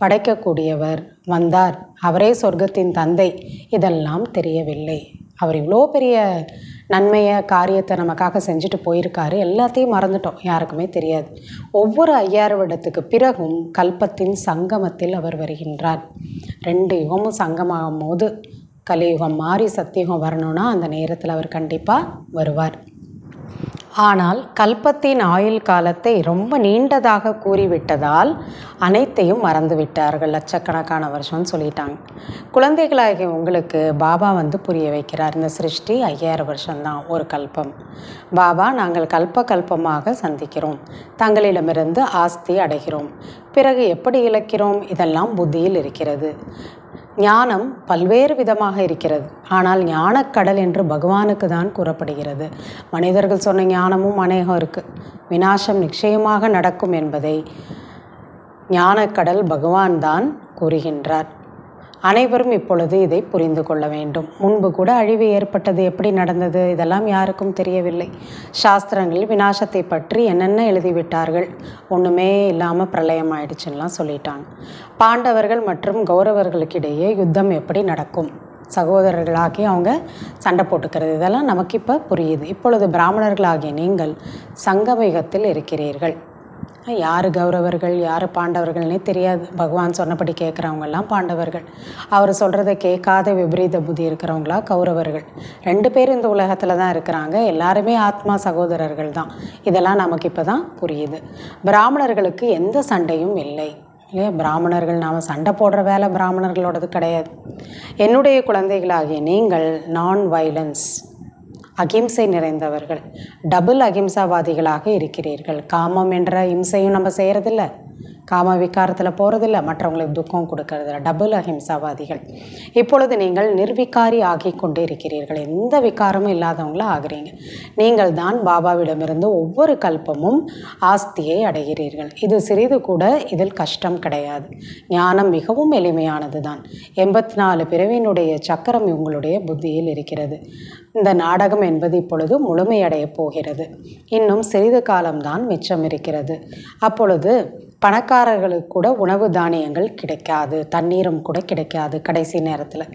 படைக்கக்கூடியவர் வந்தார், அவரே சொர்க்கத்தின் தந்தை, இதெல்லாம் தெரியவில்லை. அவர் இவ்வளோ பெரிய நன்மையை காரியத்தை நமக்காக செஞ்சுட்டு போயிருக்காரு. எல்லாத்தையும் மறந்துட்டோம், யாருக்குமே தெரியாது. ஒவ்வொரு 5000 வருடத்துக்கு பிறகும் கல்பத்தின் சங்கமத்தில் அவர் வருகின்றார். 2 யுகமும் சங்கமாகும் போது கலியுகம் மாறி சத்தியுகம் வரணும்னா அந்த நேரத்தில் அவர் கண்டிப்பாக வருவார். ஆனால் கல்பத்தின் ஆயுள் காலத்தை ரொம்ப நீண்டதாக கூறிவிட்டதால் அனைத்தையும் மறந்து விட்டார்கள். லட்சக்கணக்கான வருஷம்னு சொல்லிட்டாங்க. குழந்தைகளாகிய உங்களுக்கு பாபா வந்து புரிய வைக்கிறார், இந்த சிருஷ்டி 5000 வருஷம்தான், ஒரு கல்பம். பாபா, நாங்கள் கல்பமாக சந்திக்கிறோம், தங்களிடமிருந்து ஆஸ்தி அடைகிறோம், பிறகு எப்படி இழக்கிறோம், இதெல்லாம் புத்தியில் இருக்கிறது. ஞானம் பல்வேறு விதமாக இருக்கிறது. ஆனால் ஞானக்கடல் என்று பகவானுக்கு தான் கூறப்படுகிறது. மனிதர்கள் சொன்ன ஞானமும் அநேகம் இருக்குது. விநாசம் நிச்சயமாக நடக்கும் என்பதை ஞானக்கடல் பகவான் தான் கூறுகின்றார். அனைவரும் இப்பொழுது இதை புரிந்து கொள்ள வேண்டும். முன்பு கூட அழிவு ஏற்பட்டது, எப்படி நடந்தது, இதெல்லாம் யாருக்கும் தெரியவில்லை. சாஸ்திரங்களில் விநாசத்தை பற்றி என்னென்ன எழுதிவிட்டார்கள், ஒன்றுமே இல்லாமல் பிரளயம் ஆயிடுச்சுன்னெலாம் சொல்லிட்டாங்க. பாண்டவர்கள் மற்றும் கௌரவர்களுக்கிடையே யுத்தம் எப்படி நடக்கும், சகோதரர்களாகி அவங்க சண்டை போட்டுக்கிறது, இதெல்லாம் நமக்கு இப்போ புரியுது. இப்பொழுது பிராமணர்களாகிய நீங்கள் சங்கமயுகத்தில் இருக்கிறீர்கள். யார் கௌரவர்கள் யார் பாண்டவர்கள்னே தெரியாது. பகவான் சொன்னபடி கேட்குறவங்கெல்லாம் பாண்டவர்கள், அவர் சொல்கிறத கேட்காத விபரீத புத்தி இருக்கிறவங்களா கௌரவர்கள். 2 பேர் இந்த உலகத்தில் தான் இருக்கிறாங்க. எல்லாருமே ஆத்மா சகோதரர்கள் தான். இதெல்லாம் நமக்கு இப்போ தான் புரியுது. பிராமணர்களுக்கு எந்த சண்டையும் இல்லை இல்லையா? பிராமணர்கள் நாம் சண்டை போடுற வேலை பிராமணர்களோடது கிடையாது. என்னுடைய குழந்தைகளாகிய நீங்கள் நான் வைலன்ஸ், அகிம்சை நிறைந்தவர்கள், டபுள் அகிம்சாவாதிகளாக இருக்கிறீர்கள். காமம் என்ற இம்சையும் நம்ம செய்கிறதில்ல, காம விகாரத்தில் போகிறதில்ல, மற்றவங்களுக்கு துக்கம் கொடுக்கறதில்ல, டபுள் அஹிம்சாவாதிகள். இப்பொழுது நீங்கள் நிர்விகாரி ஆகி கொண்டு இருக்கிறீர்கள். எந்த விகாரமும் இல்லாதவங்கள ஆகிறீங்க. நீங்கள் தான் பாபாவிடமிருந்து ஒவ்வொரு கல்பமும் ஆஸ்தியை அடைகிறீர்கள். இது சிறிது கூட இதில் கஷ்டம் கிடையாது. ஞானம் மிகவும் எளிமையானது தான். 84 பிறவியினுடைய சக்கரம் உங்களுடைய புத்தியில் இருக்கிறது. இந்த நாடகம் என்பது இப்பொழுது முழுமையடைய போகிறது. இன்னும் சிறிது காலம்தான் மிச்சம் இருக்கிறது. அப்பொழுது பணக்காரர்களுக்கு கூட உணவு தானியங்கள் கிடைக்காது, தண்ணீரும் கூட கிடைக்காது கடைசி நேரத்தில்.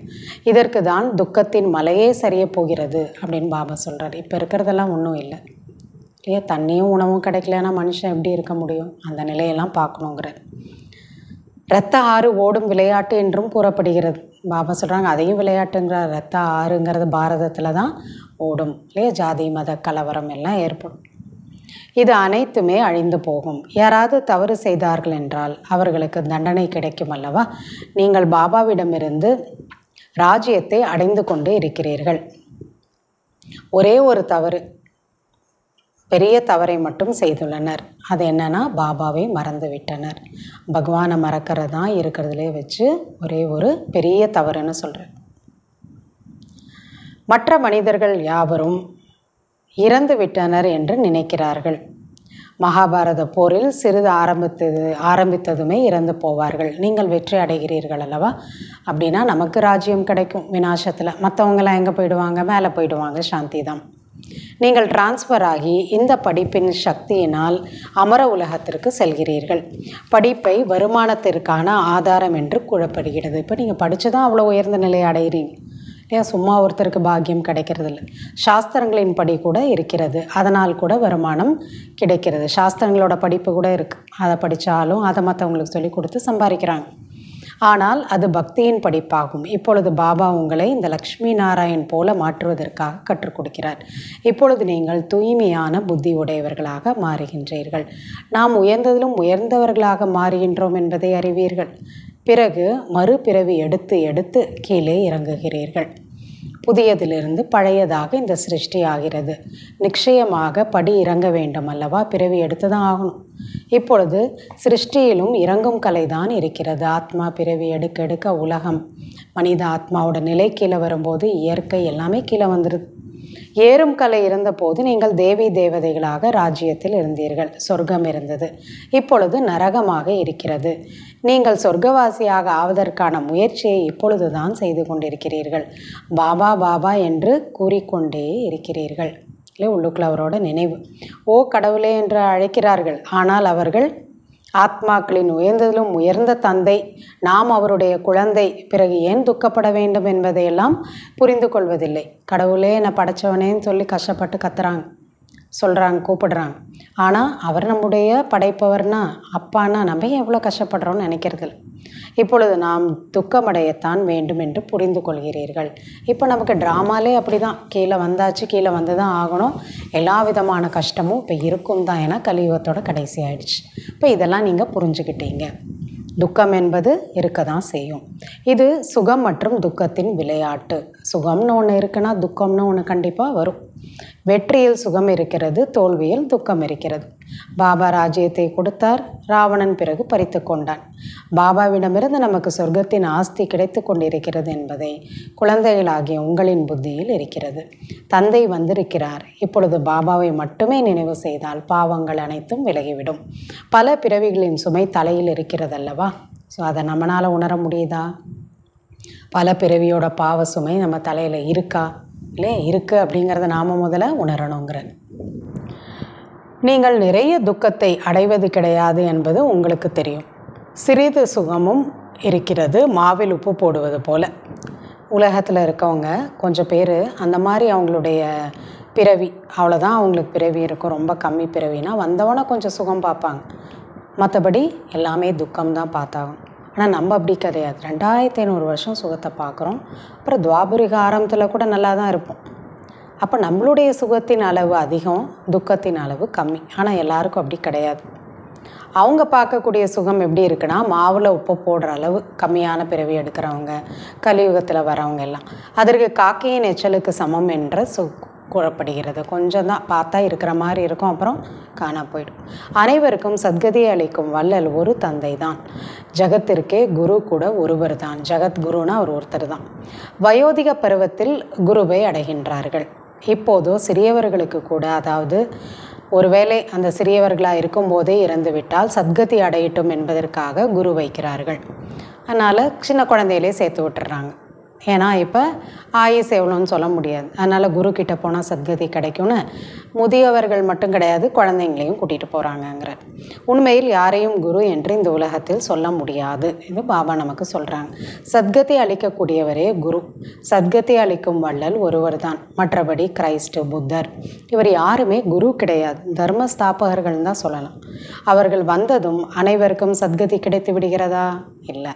இதற்கு தான் துக்கத்தின் மலையே சரிய போகிறது அப்படின்னு பாபா சொல்கிறார். இப்போ இருக்கிறதெல்லாம் ஒன்றும் இல்லை இல்லையா? தண்ணியும் உணவும் கிடைக்கலன்னா மனுஷன் எப்படி இருக்க முடியும்? அந்த நிலையெல்லாம் பார்க்கணுங்கிறார். இரத்த ஆறு ஓடும் விளையாட்டு என்றும் கூறப்படுகிறது. பாபா சொல்கிறாங்க அதையும் விளையாட்டுங்கிறார். இரத்த ஆறுங்கிறது பாரதத்தில் தான் ஓடும் இல்லையா? ஜாதி மத கலவரம் எல்லாம் ஏற்படும். இது அனைத்துமே அழிந்து போகும். யாராவது தவறு செய்தார்கள் என்றால் அவர்களுக்கு தண்டனை கிடைக்கும் அல்லவா? நீங்கள் பாபாவிடமிருந்து ராஜ்யத்தை அடைந்து கொண்டு இருக்கிறீர்கள். ஒரே ஒரு தவறு, பெரிய தவறை மட்டும் செய்துள்ளனர். அது என்னன்னா, பாபாவை மறந்து விட்டனர். பகவானை மறக்கிறது தான் இருக்கிறதுலே வச்சு ஒரே ஒரு பெரிய தவறுன்னு சொல்கிறேன். மற்ற மனிதர்கள் யாவரும் இறந்து விட்டனர் என்று நினைக்கிறார்கள். மகாபாரத போரில் சிறிது ஆரம்பித்ததுமே இறந்து போவார்கள். நீங்கள் வெற்றி அடைகிறீர்கள் அல்லவா? அப்படின்னா நமக்கு ராஜ்யம் கிடைக்கும் விநாசத்தில். மற்றவங்களாம் எங்கே போயிடுவாங்க? மேலே போயிடுவாங்க, சாந்தி தான். நீங்கள் டிரான்ஸ்ஃபர் ஆகி இந்த படிப்பின் சக்தியினால் அமர உலகத்திற்கு செல்கிறீர்கள். படிப்பை வருமானத்திற்கான ஆதாரம் என்று கூறப்படுகிறது. இப்போ நீங்கள் படித்து தான் அவ்வளோ உயர்ந்த நிலையை அடைகிறீங்க இல்லையா? சும்மா ஒருத்தருக்கு பாக்கியம் கிடைக்கிறதில்ல. சாஸ்திரங்களின் படி கூட இருக்கிறது, அதனால் கூட வருமானம் கிடைக்கிறது. சாஸ்திரங்களோட படிப்பு கூட இருக்குது, அதை படித்தாலும் அதை மற்றவங்களுக்கு சொல்லி கொடுத்து சம்பாதிக்கிறாங்க. ஆனால் அது பக்தியின் படிப்பாகும். இப்பொழுது பாபா உங்களை இந்த லக்ஷ்மி நாராயண் போல மாற்றுவதற்காக கற்றுக் கொடுக்கிறார். இப்பொழுது நீங்கள் தூய்மையான புத்தி உடையவர்களாக மாறுகின்றீர்கள். நாம் உயர்ந்ததிலும் உயர்ந்தவர்களாக மாறுகின்றோம் என்பதை அறிவீர்கள். பிறகு மறுபிறவி எடுத்து எடுத்து கீழே இறங்குகிறீர்கள். புதியதிலிருந்து பழையதாக இந்த சிருஷ்டி ஆகிறது. நிச்சயமாக படி இறங்க வேண்டும் அல்லவா? பிறவி எடுத்து தான் ஆகணும். இப்பொழுது சிருஷ்டியிலும் இறங்கும் கலை தான் இருக்கிறது. ஆத்மா பிறவி எடுக்க எடுக்க உலகம், மனித ஆத்மாவோட நிலை கீழே வரும்போது இயற்கை எல்லாமே கீழே வந்துடுது. ஏறும் கலை இருந்தபோது நீங்கள் தேவி தேவதைகளாக ராஜ்யத்தில் இருந்தீர்கள். சொர்க்கம் இருந்தது. இப்பொழுது நரகமாக இருக்கிறது. நீங்கள் சொர்க்கவாசியாக ஆவதற்கான முயற்சியை இப்பொழுதுதான் செய்து கொண்டிருக்கிறீர்கள். பாபா பாபா என்று கூறிக்கொண்டே இருக்கிறீர்கள். இல்லை, உள்ளுக்குள்ள அவரோட நினைவு. ஓ கடவுளே என்று அழைக்கிறார்கள். ஆனால் அவர்கள் ஆத்மாக்களின் உயர்ந்ததிலும் உயர்ந்த தந்தை, நாம் அவருடைய குழந்தை, பிறகு ஏன் துக்கப்பட வேண்டும் என்பதையெல்லாம் புரிந்து கொள்வதில்லை. கடவுளே என்னை படைச்சவனேன்னு சொல்லி கஷ்டப்பட்டு கத்துறாங்க, சொல்கிறாங்க, கூப்பிடுறாங்க. ஆனால் அவர் நம்முடைய படைப்பவர்னா, அப்பானா நம்ம எவ்வளோ கஷ்டப்படுறோன்னு நினைக்கிறதில்ல. இப்பொழுது நாம் துக்கமடையத்தான் வேண்டும் என்று புரிந்து கொள்கிறீர்கள். இப்போ நமக்கு ட்ராமாலே அப்படி தான், கீழே வந்தாச்சு, கீழே வந்து தான் ஆகணும். எல்லா விதமான கஷ்டமும் இப்போ இருக்கும் தான். ஏன்னா கலியுகத்தோட கடைசி ஆயிடுச்சு. இப்போ இதெல்லாம் நீங்கள் புரிஞ்சுக்கிட்டீங்க. துக்கம் என்பது இருக்க தான் செய்யும். இது சுகம் மற்றும் துக்கத்தின் விளையாட்டு. சுகம்னு ஒன்று இருக்குன்னா துக்கம்னு ஒன்று கண்டிப்பாக வரும். வெற்றியில் சுகம் இருக்கிறது, தோல்வியில் துக்கம் இருக்கிறது. பாபா ராஜ்யத்தை கொடுத்தார், ராவணன் பிறகு பறித்து கொண்டான். பாபாவிடமிருந்து நமக்கு சொர்க்கத்தின் ஆஸ்தி கிடைத்து கொண்டிருக்கிறது என்பதை குழந்தைகளாகிய உங்களின் புத்தியில் இருக்கிறது. தந்தை வந்திருக்கிறார். இப்பொழுது பாபாவை மட்டுமே நினைவு செய்தால் பாவங்கள் அனைத்தும் விலகிவிடும். பல பிறவிகளின் சுமை தலையில் இருக்கிறதல்லவா? ஸோ அதை நம்மளால் உணர முடியுதா? பல பிறவியோட பாவ சுமை நம்ம தலையில் இருக்கா? இல்லை, இருக்குது. அப்படிங்கிறத நாம் முதல்ல உணரணுங்கிற. நீங்கள் நிறைய துக்கத்தை அடைவது கிடையாது என்பது உங்களுக்கு தெரியும். சிறிது சுகமும் இருக்கிறது, மாவில் உப்பு போடுவது போல. உலகத்தில் இருக்கவங்க கொஞ்சம் பேர் அந்த மாதிரி அவங்களுடைய பிறவி, அவ்வளோதான் அவங்களுக்கு பிறவி இருக்கும். ரொம்ப கம்மி பிறவினா வந்தவொன்னே கொஞ்சம் சுகம் பார்ப்பாங்க, மற்றபடி எல்லாமே துக்கம்தான் பார்த்தாகும். ஆனால் நம்ம அப்படி கிடையாது. 2500 வருஷம் சுகத்தை பார்க்குறோம். அப்புறம் துவாபரிக ஆரம்பத்தில் கூட நல்லா தான் இருப்போம். அப்போ நம்மளுடைய சுகத்தின் அளவு அதிகம், துக்கத்தின் அளவு கம்மி. ஆனால் எல்லாருக்கும் அப்படி கிடையாது. அவங்க பார்க்கக்கூடிய சுகம் எப்படி இருக்குன்னா, மாவில் உப்பு போடுற அளவு கம்மியான பிறவி எடுக்கிறவங்க, கலியுகத்தில் வரவங்க எல்லாம் அதற்கு காக்கையின் எச்சலுக்கு சமம் என்ற கூறப்படுகிறது. கொஞ்சம் தான் பார்த்தா இருக்கிற மாதிரி இருக்கும், அப்புறம் காணா போயிடும். அனைவருக்கும் சத்கதியை அளிக்கும் வள்ளல் ஒரு தந்தை தான். ஜகத்திற்கே குரு கூட ஒருவர் தான். ஜகத்குருனா அவர் ஒருத்தர் தான். வயோதிக பருவத்தில் குருவை அடைகின்றார்கள். இப்போதோ சிறியவர்களுக்கு கூட, அதாவது ஒருவேளை அந்த சிறியவர்களாக இருக்கும்போதே இறந்துவிட்டால் சத்கதி அடையட்டும் என்பதற்காக குரு வைக்கிறார்கள். அதனால் சின்ன குழந்தையிலே சேர்த்து விட்டுறாங்க. ஏன்னா இப்போ ஆயுஸ் எவ்வளோன்னு சொல்ல முடியாது. அதனால் குரு கிட்டே போனால் சத்கதி கிடைக்கும்னு முதியவர்கள் மட்டும் கிடையாது, குழந்தைங்களையும் கூட்டிகிட்டு போகிறாங்கங்கிற. உண்மையில் யாரையும் குரு என்று இந்த உலகத்தில் சொல்ல முடியாது. இது பாபா நமக்கு சொல்கிறாங்க. சத்கதி அளிக்கக்கூடியவரே குரு. சத்கதி அளிக்கும் வள்ளல் ஒருவர் தான். மற்றபடி கிரைஸ்ட், புத்தர் இவர் யாருமே குரு கிடையாது. தர்ம ஸ்தாபகர்கள் தான் சொல்லலாம். அவர்கள் வந்ததும் அனைவருக்கும் சத்கதி கிடைத்து விடுகிறதா? இல்லை.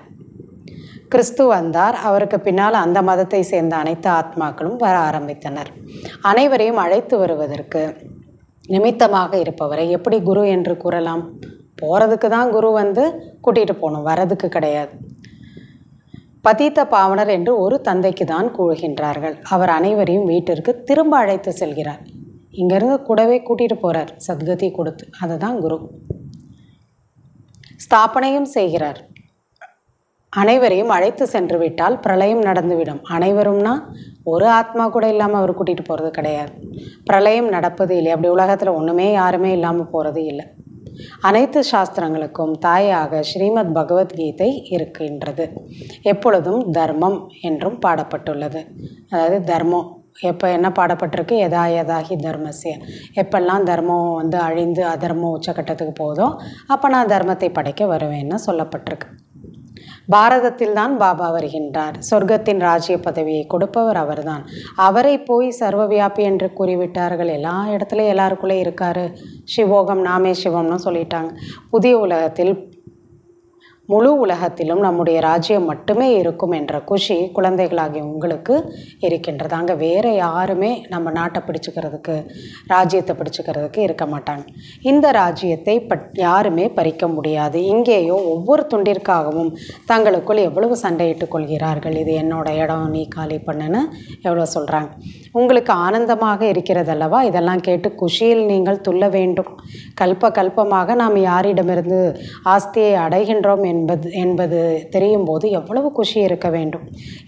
கிறிஸ்து வந்தார். அவருக்கு பின்னால் அந்த மதத்தை சேர்ந்த அனைத்து ஆத்மாக்களும் வர ஆரம்பித்தனர். அனைவரையும் அழைத்து வருவதற்கு நிமித்தமாக இருப்பவரை எப்படி குரு என்று கூறலாம்? போகிறதுக்கு தான் குரு வந்து கூட்டிகிட்டு போகணும், வரதுக்கு கிடையாது. பதீத்த பாவனர் என்று ஒரு தந்தைக்கு தான் கூறுகின்றார்கள். அவர் அனைவரையும் வீட்டிற்கு திரும்ப அழைத்து செல்கிறார். இங்கேருந்து கூடவே கூட்டிகிட்டு போகிறார், சத்கதி கொடுத்து. அதுதான் குரு. ஸ்தாபனையும் செய்கிறார். அனைவரையும் அழைத்து சென்று விட்டால் பிரளயம் நடந்துவிடும். அனைவரும்னா ஒரு ஆத்மா கூட இல்லாமல் அவர் கூட்டிகிட்டு போகிறது கிடையாது. பிரளயம் நடப்பது இல்லை. அப்படி உலகத்தில் ஒன்றுமே யாருமே இல்லாமல் போகிறது இல்லை. அனைத்து சாஸ்திரங்களுக்கும் தாயாக ஸ்ரீமத் பகவத்கீதை இருக்கின்றது. எப்பொழுதும் தர்மம் என்றும் பாடப்பட்டுள்ளது. அதாவது தர்மம் எப்போ என்ன பாடப்பட்டிருக்கு? யதா யதாகி தர்மஸ்ய. எப்பெல்லாம் தர்மம் வந்து அழிந்து அதர்மம் உச்சக்கட்டத்துக்கு போதோ அப்போ நான் தர்மத்தை படைக்க வருவேன்னு சொல்லப்பட்டிருக்கு. பாரதத்தில் தான் பாபா வருகின்றார். சொர்க்கத்தின் ராஜ்ய பதவியை கொடுப்பவர் அவர்தான். அவரை போய் சர்வவியாபி என்று கூறிவிட்டார்கள். எல்லா இடத்துலையும் எல்லாருக்குள்ளே இருக்காரு. சிவோகம் நாமே சிவம்னு சொல்லிட்டாங்க. புதிய உலகத்தில் முழு உலகத்திலும் நம்முடைய ராஜ்யம் மட்டுமே இருக்கும் என்ற குஷி குழந்தைகளாகிய உங்களுக்கு இருக்கின்றது. அங்கே வேறு யாருமே நம்ம நாட்டை பிடிச்சிக்கிறதுக்கு, ராஜ்யத்தை பிடிச்சிக்கிறதுக்கு இருக்க மாட்டாங்க. இந்த ராஜ்யத்தை யாருமே பறிக்க முடியாது. இங்கேயோ ஒவ்வொரு துண்டிற்காகவும் தங்களுக்குள் எவ்வளவு சண்டையிட்டு கொள்கிறார்கள். இது என்னோட இடம், நீ காலி பண்ணுன்னு எவ்வளோ சொல்கிறாங்க. உங்களுக்கு ஆனந்தமாக இருக்கிறதல்லவா? இதெல்லாம் கேட்டு குஷியில் நீங்கள் துள்ள வேண்டும். கல்பமாக நாம் யாரிடமிருந்து ஆஸ்தியை அடைகின்றோம் என்பது தெரியும் போது எவ்வளவு குஷி இருக்க வேண்டும்.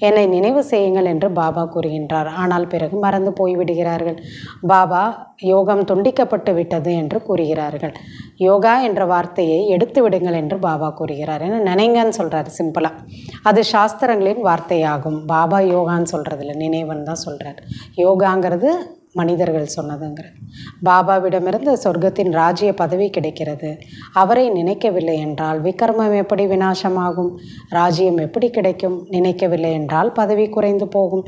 என்னை நினைவு செய்யுங்கள் என்று பாபா கூறுகின்றார். ஆனால் பிறகு மறந்து போய்விடுகிறார்கள். பாபா யோகம் துண்டிக்கப்பட்டு விட்டது என்று கூறுகிறார்கள். யோகா என்ற வார்த்தையை எடுத்து விடுங்கள் என்று பாபா கூறுகிறார். ஏன்னா நினைங்கன்னு சொல்கிறார் சிம்பிளாக. அது சாஸ்திரங்களின் வார்த்தையாகும். பாபா யோகான்னு சொல்கிறதில்ல, நினைவுன்னு தான் சொல்கிறார். யோகாங்கிறது மனிதர்கள் சொன்னதுங்கிறது. பாபாவிடமிருந்து சொர்க்கத்தின் ராஜ்ய பதவி கிடைக்கிறது. அவரை நினைக்கவில்லை என்றால் விக்ரமம் எப்படி விநாசமாகும்? ராஜ்யம் எப்படி கிடைக்கும்? நினைக்கவில்லை என்றால் பதவி குறைந்து போகும்,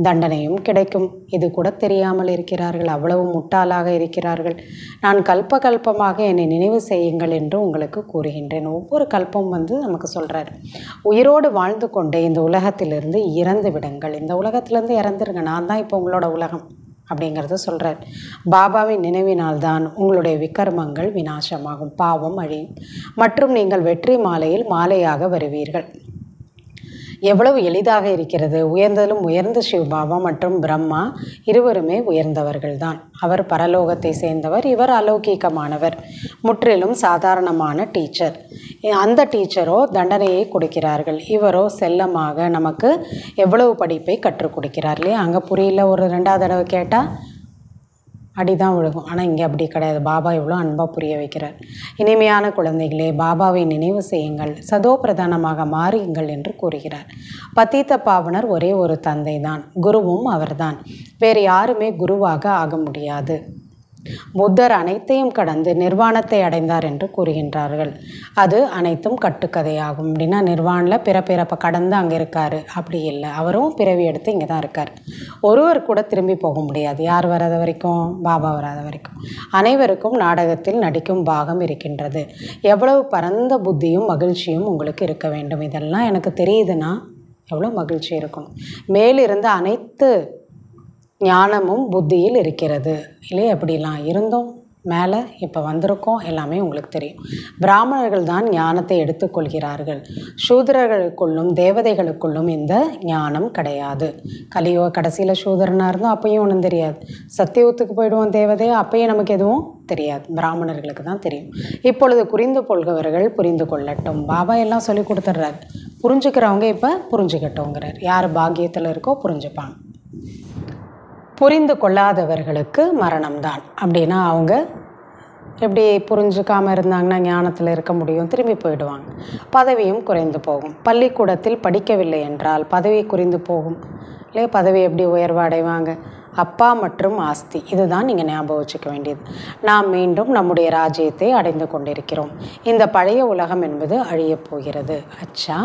தண்டனையும் கிடைக்கும். இது கூட தெரியாமல் இருக்கிறார்கள். அவ்வளவு முட்டாளாக இருக்கிறார்கள். நான் கல்பமாக என்னை நினைவு செய்யுங்கள் என்று உங்களுக்கு கூறுகின்றேன். ஒவ்வொரு கல்பம் நமக்கு சொல்கிறார், உயிரோடு வாழ்ந்து கொண்டே இந்த உலகத்திலிருந்து இறந்து விடுங்கள். இந்த உலகத்திலேருந்து இறந்துருங்க, நான் தான் இப்போ உங்களோட உலகம் அப்படிங்கிறத சொல்கிறார். பாபாவின் நினைவினால்தான் உங்களுடைய விக்ரமங்கள் விநாசமாகும், பாவம் அழியும் மற்றும் நீங்கள் வெற்றி மாலையாக வருவீர்கள். எவ்வளவு எளிதாக இருக்கிறது. உயர்ந்ததிலும் உயர்ந்த சிவபாபா மற்றும் பிரம்மா இருவருமே உயர்ந்தவர்கள்தான். அவர் பரலோகத்தை சேர்ந்தவர், இவர் அலௌகிகமானவர், முற்றிலும் சாதாரணமான டீச்சர். அந்த டீச்சரோ தண்டனையை கொடுக்கிறார்கள், இவரோ செல்லமாக நமக்கு எவ்வளவு படிப்பை கற்றுக் கொடுக்கிறார் இல்லையா? அங்கே புரியல, ஒரு 2வது தடவை கேட்டால் அடிதான் விழுகும். ஆனால் இங்கே அப்படி கிடையாது. பாபா எவ்வளோ அன்பாக புரிய வைக்கிறார். இனிமையான குழந்தைகளே, பாபாவை நினைவு செய்யுங்கள், சதோ பிரதானமாக மாறுங்கள் என்று கூறுகிறார். பதீத்த பாவனர் ஒரே ஒரு தந்தை தான், குருவும் அவர்தான். வேறு யாருமே குருவாக ஆக முடியாது. புத்தர் அனைத்தையும் கடந்து நிர்வாணத்தை அடைந்தார் என்று கூறுகின்றார்கள். அது அனைத்தும் கட்டுக்கதையாகும். அப்படின்னா நிர்வாணில் பிறப்ப கடந்து அங்கே இருக்கார் அப்படி இல்லை. அவரும் பிறவி எடுத்து இங்கே தான் இருக்கார். ஒருவர் கூட திரும்பி போக முடியாது. யார் வராத வரைக்கும்? பாபா வராத வரைக்கும். அனைவருக்கும் நாடகத்தில் நடிக்கும் பாகம் இருக்கின்றது. எவ்வளவு பரந்த புத்தியும் மகிழ்ச்சியும் உங்களுக்கு இருக்க வேண்டும். இதெல்லாம் எனக்கு தெரியுதுன்னா எவ்வளோ மகிழ்ச்சி இருக்கணும். மேலிருந்து அனைத்து ஞானமும் புத்தியில் இருக்கிறது இல்லையே? அப்படிலாம் இருந்தோம், மேலே இப்போ வந்திருக்கோம், எல்லாமே உங்களுக்கு தெரியும். பிராமணர்கள் தான் ஞானத்தை எடுத்துக்கொள்கிறார்கள். சூத்திரர்களுக்குள்ளும் தேவதைகளுக்குள்ளும் இந்த ஞானம் கிடையாது. கடைசியில் சூத்திரனாக இருந்தோம், அப்பையும் ஒன்றும் தெரியாது. சத்தியத்துக்கு போயிடுவோம் தேவதையா, அப்பையும் நமக்கு எதுவும் தெரியாது. பிராமணர்களுக்கு தான் தெரியும். இப்பொழுது புரிந்து கொள்கிறவர்கள் புரிந்து கொள்ளட்டும். பாபா எல்லாம் சொல்லி கொடுத்துட்றாரு. புரிஞ்சுக்கிறவங்க இப்போ புரிஞ்சுக்கட்டோங்கிறார். யார் பாக்கியத்தில் இருக்கோ புரிஞ்சுப்பாங்க. புரிந்து கொள்ளாதவர்களுக்கு மரணம்தான். அப்படின்னா அவங்க எப்படி புரிஞ்சுக்காமல் இருந்தாங்கன்னா ஞானத்தில் இருக்க முடியும்? திரும்பி போயிடுவாங்க. பதவியும் குறைந்து போகும். பள்ளிக்கூடத்தில் படிக்கவில்லை என்றால் பதவி குறைந்து போகும் இல்லையா? பதவி எப்படி உயர்வு அடைவாங்க? அப்பா மற்றும் ஆஸ்தி, இதுதான் நீங்கள் ஞாபகம் வச்சுக்க வேண்டியது. நாம் மீண்டும் நம்முடைய ராஜ்யத்தை அடைந்து கொண்டிருக்கிறோம். இந்த பழைய உலகம் என்பது அழியப் போகிறது. அச்சா,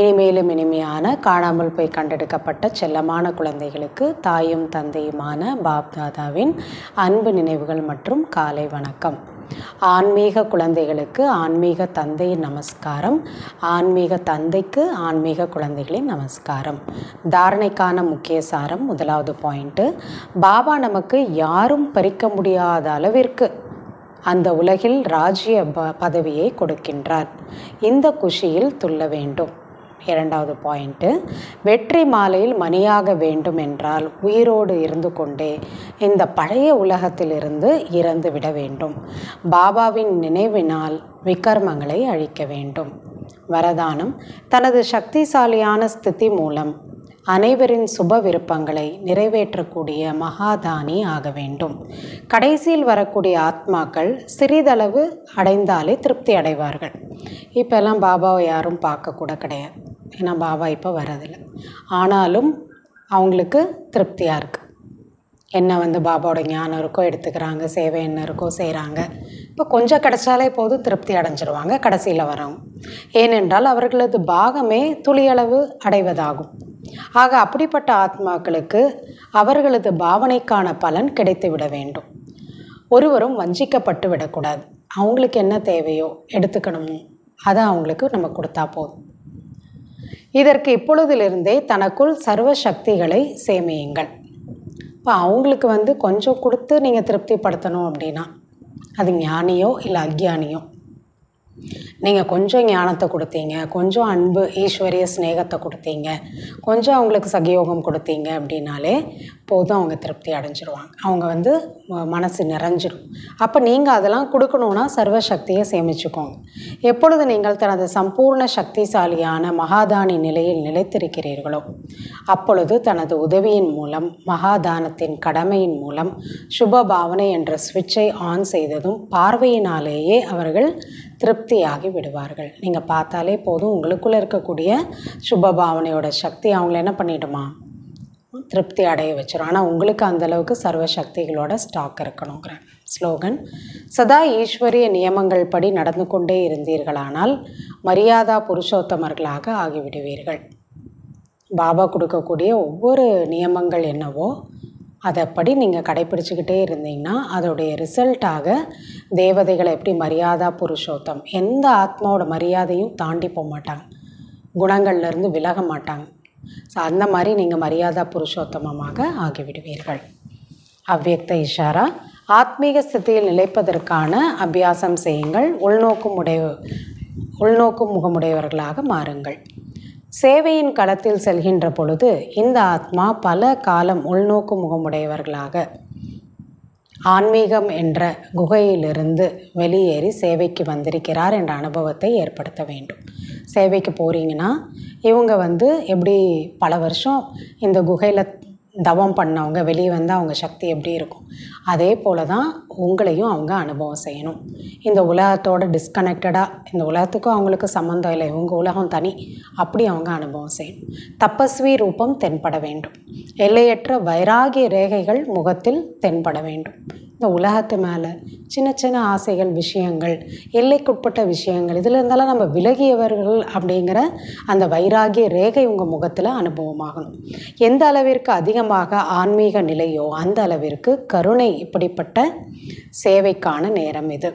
இனிமேலும் இனிமையான காணாமல் போய் கண்டெடுக்கப்பட்ட செல்லமான குழந்தைகளுக்கு தாயும் தந்தையுமான பாப் தாதாவின் அன்பு நினைவுகள் மற்றும் காலை வணக்கம். ஆன்மீக குழந்தைகளுக்கு ஆன்மீக தந்தையின் நமஸ்காரம், ஆன்மீக தந்தைக்கு ஆன்மீக குழந்தைகளின் நமஸ்காரம். தாரணைக்கான முக்கிய சாரம், 1வது பாயிண்ட்டு, பாபா நமக்கு யாரும் பறிக்க முடியாத அளவிற்கு அந்த உலகில் ராஜ்ய பதவியை கொடுக்கின்றார். இந்த குஷியில் துள்ள வேண்டும். 2வது பாயிண்ட்டு, வெற்றி மாலையில் மணியாக வேண்டும் என்றால் உயிரோடு இருந்து கொண்டே இந்த பழைய உலகத்திலிருந்து இறந்து விட வேண்டும். பாபாவின் நினைவினால் விக்ரமங்களை அழிக்க வேண்டும். வரதானம், தனது சக்திசாலியான ஸ்திதி மூலம் அனைவரின் சுப விருப்பங்களை நிறைவேற்றக்கூடிய மகாதானி ஆக வேண்டும். கடைசியில் வரக்கூடிய ஆத்மாக்கள் சிறிதளவு அடைந்தாலே திருப்தி அடைவார்கள். இப்போல்லாம் பாபாவை யாரும் பார்க்கக்கூட கிடையாது, ஏன்னா பாபா இப்போ வரதில்லை. ஆனாலும் அவங்களுக்கு திருப்தியாக இருக்குது. என்ன பாபாவோட ஞானம் இருக்கோ எடுத்துக்கிறாங்க, சேவை என்ன இருக்கோ செய்கிறாங்க. இப்போ கொஞ்சம் கிடைச்சாலே போதும் திருப்தி அடைஞ்சிருவாங்க கடைசியில் வரவங்க. ஏனென்றால் அவர்களது பாகமே துளியளவு அடைவதாகும். ஆக அப்படிப்பட்ட ஆத்மாக்களுக்கு அவர்களது பாவனைக்கான பலன் கிடைத்து விட வேண்டும். ஒருவரும் வஞ்சிக்கப்பட்டு விடக்கூடாது. அவங்களுக்கு என்ன தேவையோ எடுத்துக்கணுமோ அதை அவங்களுக்கு நம்ம கொடுத்தா போதும். இதற்கு இப்பொழுதிலிருந்தே தனக்குள் சர்வ சக்திகளை சேமியுங்கள். இப்போ அவங்களுக்கு கொஞ்சம் கொடுத்து நீங்கள் திருப்திப்படுத்தணும் அப்படின்னா அது ஞானியோ இல்லை அக்ஞானியோ, நீங்கள் கொஞ்சம் ஞானத்தை கொடுத்தீங்க, கொஞ்சம் அன்பு ஈஸ்வரிய ஸ்நேகத்தை கொடுத்தீங்க, கொஞ்சம் அவங்களுக்கு சகயோகம் கொடுத்தீங்க அப்படின்னாலே போதும், அவங்க திருப்தி அடைஞ்சிருவாங்க. அவங்க மனசு நிறைஞ்சிடும். அப்போ நீங்கள் அதெல்லாம் கொடுக்கணுன்னா சர்வசக்தியை சேமிச்சுக்கோங்க. எப்பொழுது நீங்கள் தனது சம்பூர்ண சக்திசாலியான மகாதானி நிலையில் நிலைத்திருக்கிறீர்களோ அப்பொழுது தனது உதவியின் மூலம், மகாதானத்தின் கடமையின் மூலம் சுப பாவனை என்ற ஸ்விட்சை ஆன் செய்ததும் பார்வையினாலேயே அவர்கள் திருப்தியாகி விடுவார்கள். நீங்கள் பார்த்தாலே போதும், உங்களுக்குள்ளே இருக்கக்கூடிய சுப பாவனையோட சக்தி அவங்கள என்ன பண்ணிடுமா, திருப்தி அடைய வச்சிடும். ஆனால் உங்களுக்கு அந்தளவுக்கு சர்வசக்திகளோட ஸ்டாக் இருக்கணுங்கிற ஸ்லோகன். சதா ஈஸ்வரிய நியமங்கள் படி நடந்து கொண்டே இருந்தீர்களானால் மரியாதா புருஷோத்தமர்களாக ஆகிவிடுவீர்கள். பாபா கொடுக்கக்கூடிய ஒவ்வொரு நியமங்கள் என்னவோ அதைப்படி நீங்கள் கடைப்பிடிச்சிக்கிட்டே இருந்தீங்கன்னா அதோடைய ரிசல்ட்டாக தேவதைகளை எப்படி மரியாதா புருஷோத்தம், எந்த ஆத்மாவோட மரியாதையும் தாண்டி போக மாட்டாங்க, குணங்கள்லேருந்து விலக மாட்டாங்க. ஸோ அந்த மாதிரி நீங்கள் மரியாதா புருஷோத்தமமாக ஆகிவிடுவீர்கள். அவ்வியக்த இஷாரா. ஆத்மீக ஸ்திதியில் நிலைப்பதற்கான அபியாசம் செய்யுங்கள். உள்நோக்கு முகமுடையவர்களாக மாறுங்கள். சேவையின் களத்தில் செல்கின்ற பொழுது இந்த ஆத்மா பல காலம் உள்நோக்கு முகமுடையவர்களாக ஆன்மீகம் என்ற குகையிலிருந்து வெளியேறி சேவைக்கு வந்திருக்கிறார் என்ற அனுபவத்தை ஏற்படுத்த வேண்டும். சேவைக்கு போகிறீங்கன்னா இவங்க எப்படி பல வருஷம் இந்த குகையில் தவம் பண்ணவங்க வெளியே வந்தால் அவங்க சக்தி எப்படி இருக்கும், அதே போல் தான் உங்களையும் அவங்க அனுபவம் செய்யணும். இந்த உலகத்தோடு டிஸ்கனெக்டடாக, இந்த உலகத்துக்கும் அவங்களுக்கு சம்மந்தம் இல்லை, இவங்க உலகம் தனி, அப்படி அவங்க அனுபவம் செய்யணும். தபஸ்வி ரூபம் தென்பட வேண்டும். எல்லையற்ற வைராகிய ரேகைகள் முகத்தில் தென்பட வேண்டும். இந்த உலகத்து மேலே சின்ன சின்ன ஆசைகள், விஷயங்கள், எல்லைக்குட்பட்ட விஷயங்கள், இதில் இருந்தாலும் நம்ம விலகியவர்கள் அப்படிங்கிற அந்த வைராகிய ரேகை உங்கள் முகத்தில் அனுபவமாகணும். எந்த அளவிற்கு அதிகமாக ஆன்மீக நிலையோ அந்த அளவிற்கு கருணை, இப்படிப்பட்ட சேவைக்கான நேரம் இது.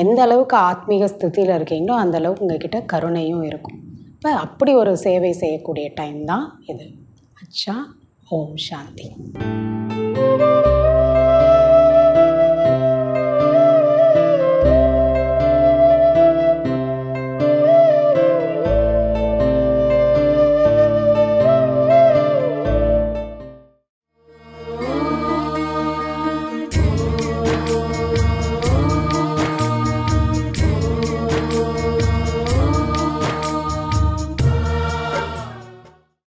எந்த அளவுக்கு ஆத்மீக ஸ்திதியில் இருக்கீங்களோ அந்த அளவுக்கு உங்ககிட்ட கருணையும் இருக்கும். இப்போ அப்படி ஒரு சேவை செய்யக்கூடிய டைம் தான் இது. அச்சா. ஓம் சாந்தி.